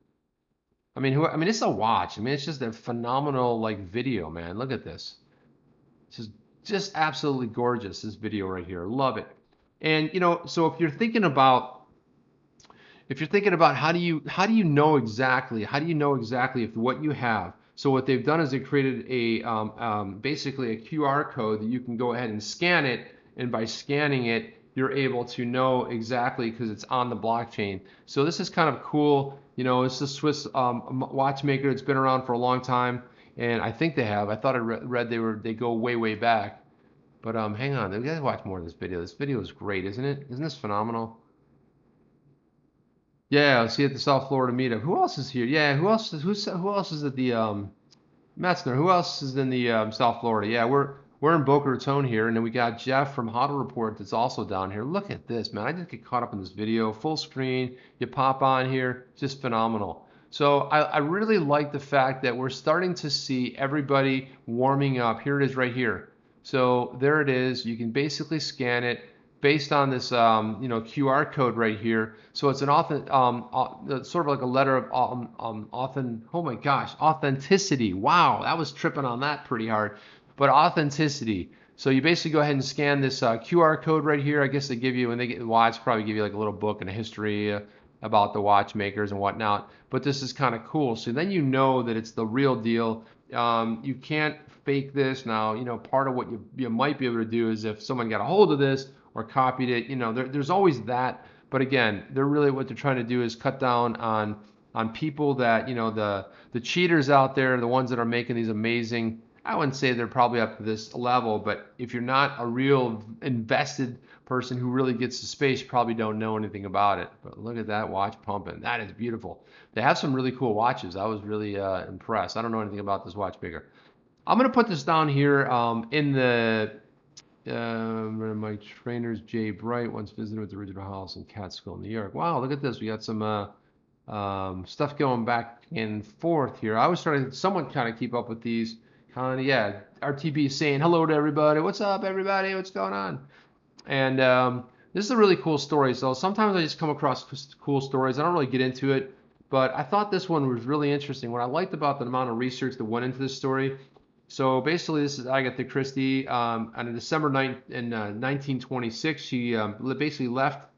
I mean, it's a watch. I mean, it's just a phenomenal like video, man. Look at this. It's just absolutely gorgeous. This video right here. Love it. And you know, so if you're thinking about how do you know exactly if what you have. So what they've done is they created basically a QR code that you can go ahead and scan it, and by scanning it, you're able to know exactly because it's on the blockchain. So this is kind of cool. You know, it's a Swiss watchmaker. It's been around for a long time, and I think they have. I thought I read they go way back. But hang on, you guys watch more of this video. This video is great, isn't it? Isn't this phenomenal? Yeah, I'll see you at the South Florida meetup. Who else is here? Yeah, who else is at the Metzner? Who else is in the South Florida? Yeah, we're in Boca Raton here, and then we got Jeff from Huddle Report that's also down here. Look at this, man. I just get caught up in this video, full screen. You pop on here, just phenomenal. So I really like the fact that we're starting to see everybody warming up. Here it is right here. So there it is. You can basically scan it. based on this QR code right here. So it's an sort of like a letter of oh my gosh, authenticity. Wow, that was tripping on that pretty hard. But authenticity. So you basically go ahead and scan this QR code right here. I guess they give you, when they get the watch, probably give you like a little book and a history about the watchmakers and whatnot. But this is kind of cool. So then you know that it's the real deal. You can't fake this. Now, part of what you might be able to do is if someone got a hold of this or copied it, there's always that. But again, what they're trying to do is cut down on people that, the cheaters out there, the ones that are making these amazing. I wouldn't say they're probably up to this level, but if you're not a real invested person who really gets the space, you probably don't know anything about it. But look at that watch pumping. That is beautiful. They have some really cool watches. I was really impressed. I don't know anything about this watchmaker. I'm going to put this down here in the my trainer's Jay Bright once visited with the original house in Catskill, New York. Wow, look at this. We got some stuff going back and forth here. I was trying to somewhat kind of keep up with these. Yeah, RTB is saying hello to everybody. What's up, everybody? What's going on? And this is a really cool story. So sometimes I just come across cool stories. I don't really get into it, but I thought this one was really interesting. What I liked about the amount of research that went into this story. So basically, this is Agatha Christie. On December 9th in 1926, she basically left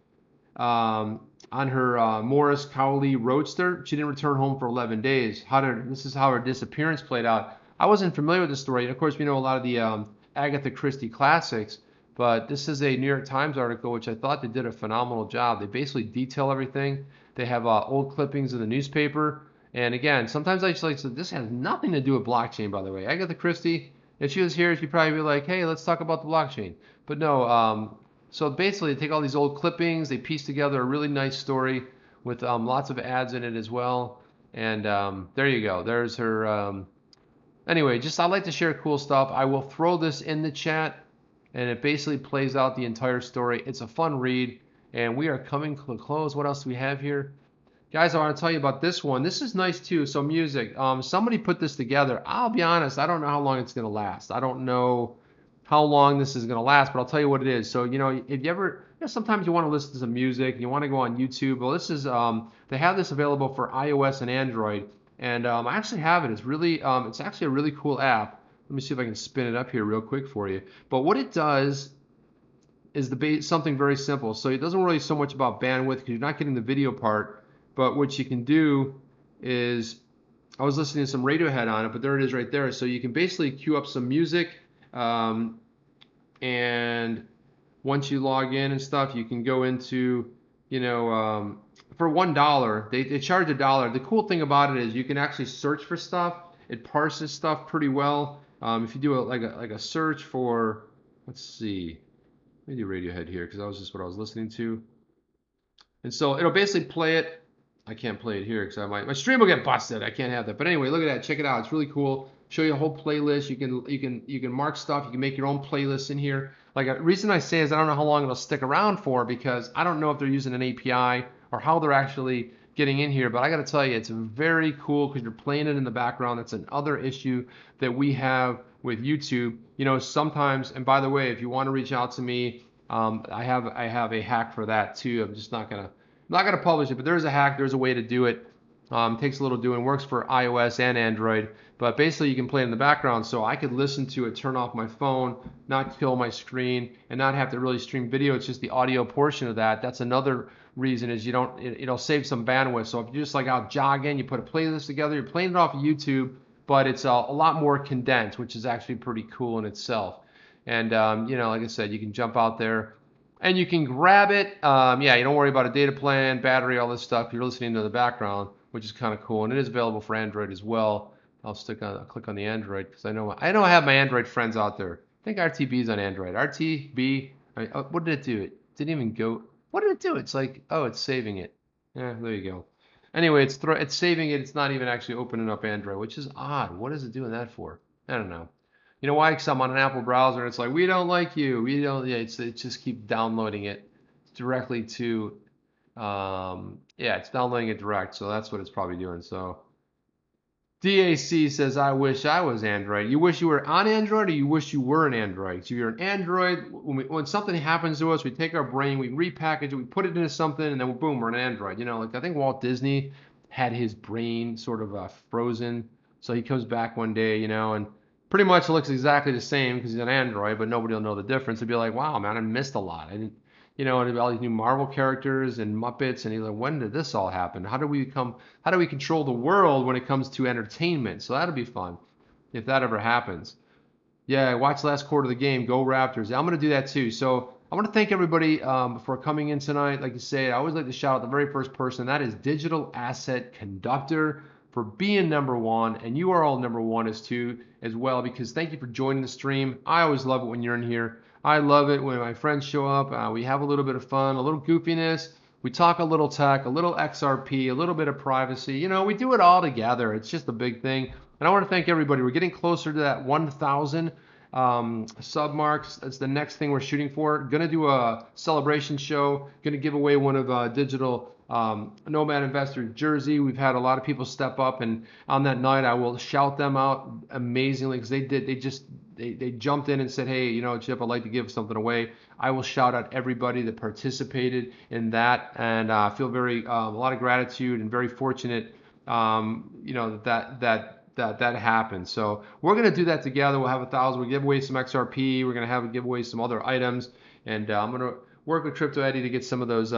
on her Morris Cowley Roadster. She didn't return home for 11 days. This is how her disappearance played out. I wasn't familiar with this story. Of course, we know a lot of the Agatha Christie classics, but this is a New York Times article, which I thought they did a phenomenal job. They basically detail everything. They have old clippings in the newspaper. And again, sometimes I just like to, this has nothing to do with blockchain, by the way. Agatha Christie, if she was here, she'd probably be like, hey, let's talk about the blockchain. But no, so basically they take all these old clippings, they piece together a really nice story with lots of ads in it as well. And there you go. There's her. Anyway, I like to share cool stuff. I will throw this in the chat, and it basically plays out the entire story. It's a fun read, and we are coming to a close. What else do we have here? Guys, I want to tell you about this one. This is nice too. So music. Somebody put this together. I'll be honest, I don't know how long it's going to last. I don't know how long this is going to last, but I'll tell you what it is. So, if you ever, sometimes you want to listen to some music and you want to go on YouTube. Well, this is, they have this available for iOS and Android. And I actually have it. It's actually a really cool app. Let me see if I can spin it up here real quick for you. But what it does is something very simple. So it doesn't really so much about bandwidth because you're not getting the video part. But what you can do is, I was listening to some Radiohead on it, but there it is right there. So you can basically queue up some music, and once you log in and stuff, you can go into, for $1, they charge $1. The cool thing about it is you can actually search for stuff. It parses stuff pretty well. If you do like a search for, let's see, let me do Radiohead here because that was just what I was listening to. And so it'll basically play it. I can't play it here because my stream will get busted. I can't have that. But anyway, look at that. Check it out. It's really cool. Show you a whole playlist. You can mark stuff. You can make your own playlists in here. Like the reason I say is I don't know how long it'll stick around for because I don't know if they're using an API or how they're actually getting in here. But I got to tell you, it's very cool because you're playing it in the background. It's another issue that we have with YouTube. Sometimes, and by the way, if you want to reach out to me, I have a hack for that too. I'm just not gonna publish it, but there's a hack. There's a way to do it. It takes a little doing. Works for iOS and Android. But basically, you can play it in the background, so I could listen to it, turn off my phone, not kill my screen, and not have to really stream video. It's just the audio portion of that. That's another reason is it'll save some bandwidth. So if you're just like out jogging, you put a playlist together, you're playing it off of YouTube, but it's a lot more condensed, which is actually pretty cool in itself. And like I said, you can jump out there and you can grab it. You don't worry about a data plan, battery, all this stuff. You're listening to the background, which is kind of cool, and it is available for Android as well. I'll click on the Android because I know I have my Android friends out there. I think RTB is on Android. RTB, what did it do? It didn't even go. What did it do? It's like, oh, it's saving it. Yeah, there you go. Anyway, it's saving it. It's not even actually opening up Android, which is odd. What is it doing that for? I don't know. You know why? Because I'm on an Apple browser and it's like, we don't like you. We don't. Yeah, it just keep downloading it directly to. It's downloading it direct. So that's what it's probably doing. So. DAC says, I wish I was Android. You wish you were on Android, or you wish you were an Android? So you're an Android. When something happens to us, we take our brain, we repackage it, we put it into something, and then boom, we're an Android. You know, like I think Walt Disney had his brain sort of frozen. So he comes back one day, you know, and pretty much looks exactly the same because he's an Android, but nobody will know the difference. It'd be like, wow, man, I missed a lot. I didn't, you know, and all these new Marvel characters and Muppets, and he's like, when did this all happen? How do we control the world when it comes to entertainment? So that'll be fun if that ever happens. Yeah, watch last quarter of the game. Go Raptors. Yeah, I'm going to do that too. So I want to thank everybody for coming in tonight. Like you say, I always like to shout out the very first person. That is Digital Asset Conductor for being number one. And you are all number one as well, because thank you for joining the stream. I always love it when you're in here. I love it when my friends show up. We have a little bit of fun, a little goofiness. We talk a little tech, a little XRP, a little bit of privacy. You know, we do it all together. It's just a big thing. And I want to thank everybody. We're getting closer to that 1,000 sub marks. That's the next thing we're shooting for. Going to do a celebration show. Going to give away one of Digital Nomad Investor jersey. We've had a lot of people step up, and on that night I will shout them out amazingly because they jumped in and said, hey, you know, Chip, I'd like to give something away. I will shout out everybody that participated in that, and feel very a lot of gratitude and very fortunate, you know, that happened. So we're going to do that together. We'll have 1,000. We'll give away some XRP. We're going to give away some other items, and I'm going to work with Crypto Eddie to get some of those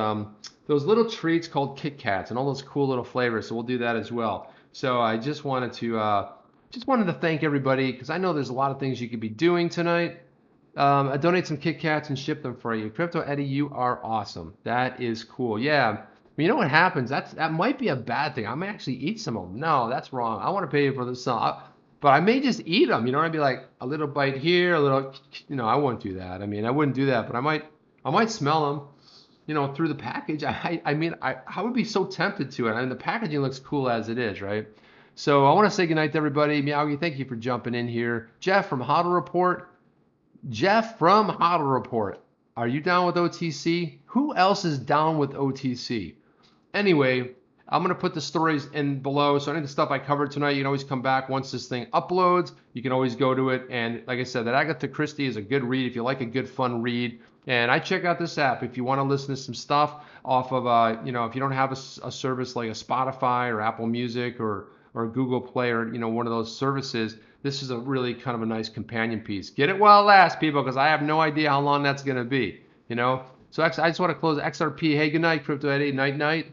little treats called Kit Kats and all those cool little flavors. So we'll do that as well. So I just wanted to thank everybody because I know there's a lot of things you could be doing tonight. I donate some Kit Kats and ship them for you. Crypto Eddie, you are awesome. That is cool. Yeah. You know what happens? That might be a bad thing. I may actually eat some of them. No, that's wrong. I want to pay you for this. But I may just eat them. You know, I'd be like a little bite here, a little. You know, I wouldn't do that. I mean, I wouldn't do that. But I might smell them. You know, through the package. I would be so tempted to it. I mean, the packaging looks cool as it is, right? So I want to say goodnight to everybody. Miyagi, thank you for jumping in here. Jeff from Hodl Report. Are you down with OTC? Who else is down with OTC? Anyway, I'm going to put the stories in below. So any of the stuff I covered tonight, you can always come back once this thing uploads. You can always go to it. And like I said, that Agatha Christie is a good read if you like a good, fun read. And I check out this app if you want to listen to some stuff off of, you know, if you don't have a service like a Spotify or Apple Music or Google Play or, you know, one of those services. This is a really kind of a nice companion piece. Get it while it lasts, people, because I have no idea how long that's going to be, you know. So I just want to close XRP. Hey, good night, Crypto Eddie. Night, night.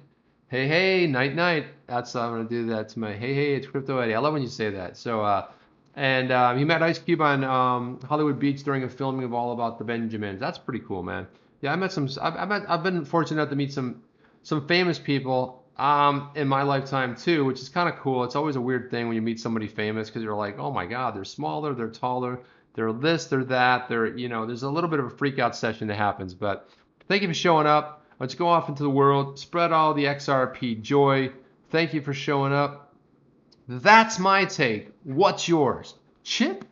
Hey, night, night. That's I'm going to do that to my, hey, it's Crypto Eddie. I love when you say that. So, he met Ice Cube on Hollywood Beach during a filming of All About the Benjamins. That's pretty cool, man. Yeah, I've been fortunate enough to meet some famous people in my lifetime too, which is kind of cool. It's always a weird thing when you meet somebody famous because you're like, oh my God, they're smaller, they're taller, they're this, they're that, you know, there's a little bit of a freak out session that happens. But thank you for showing up. Let's go off into the world, spread all the XRP joy. Thank you for showing up. That's my take. What's yours? Chip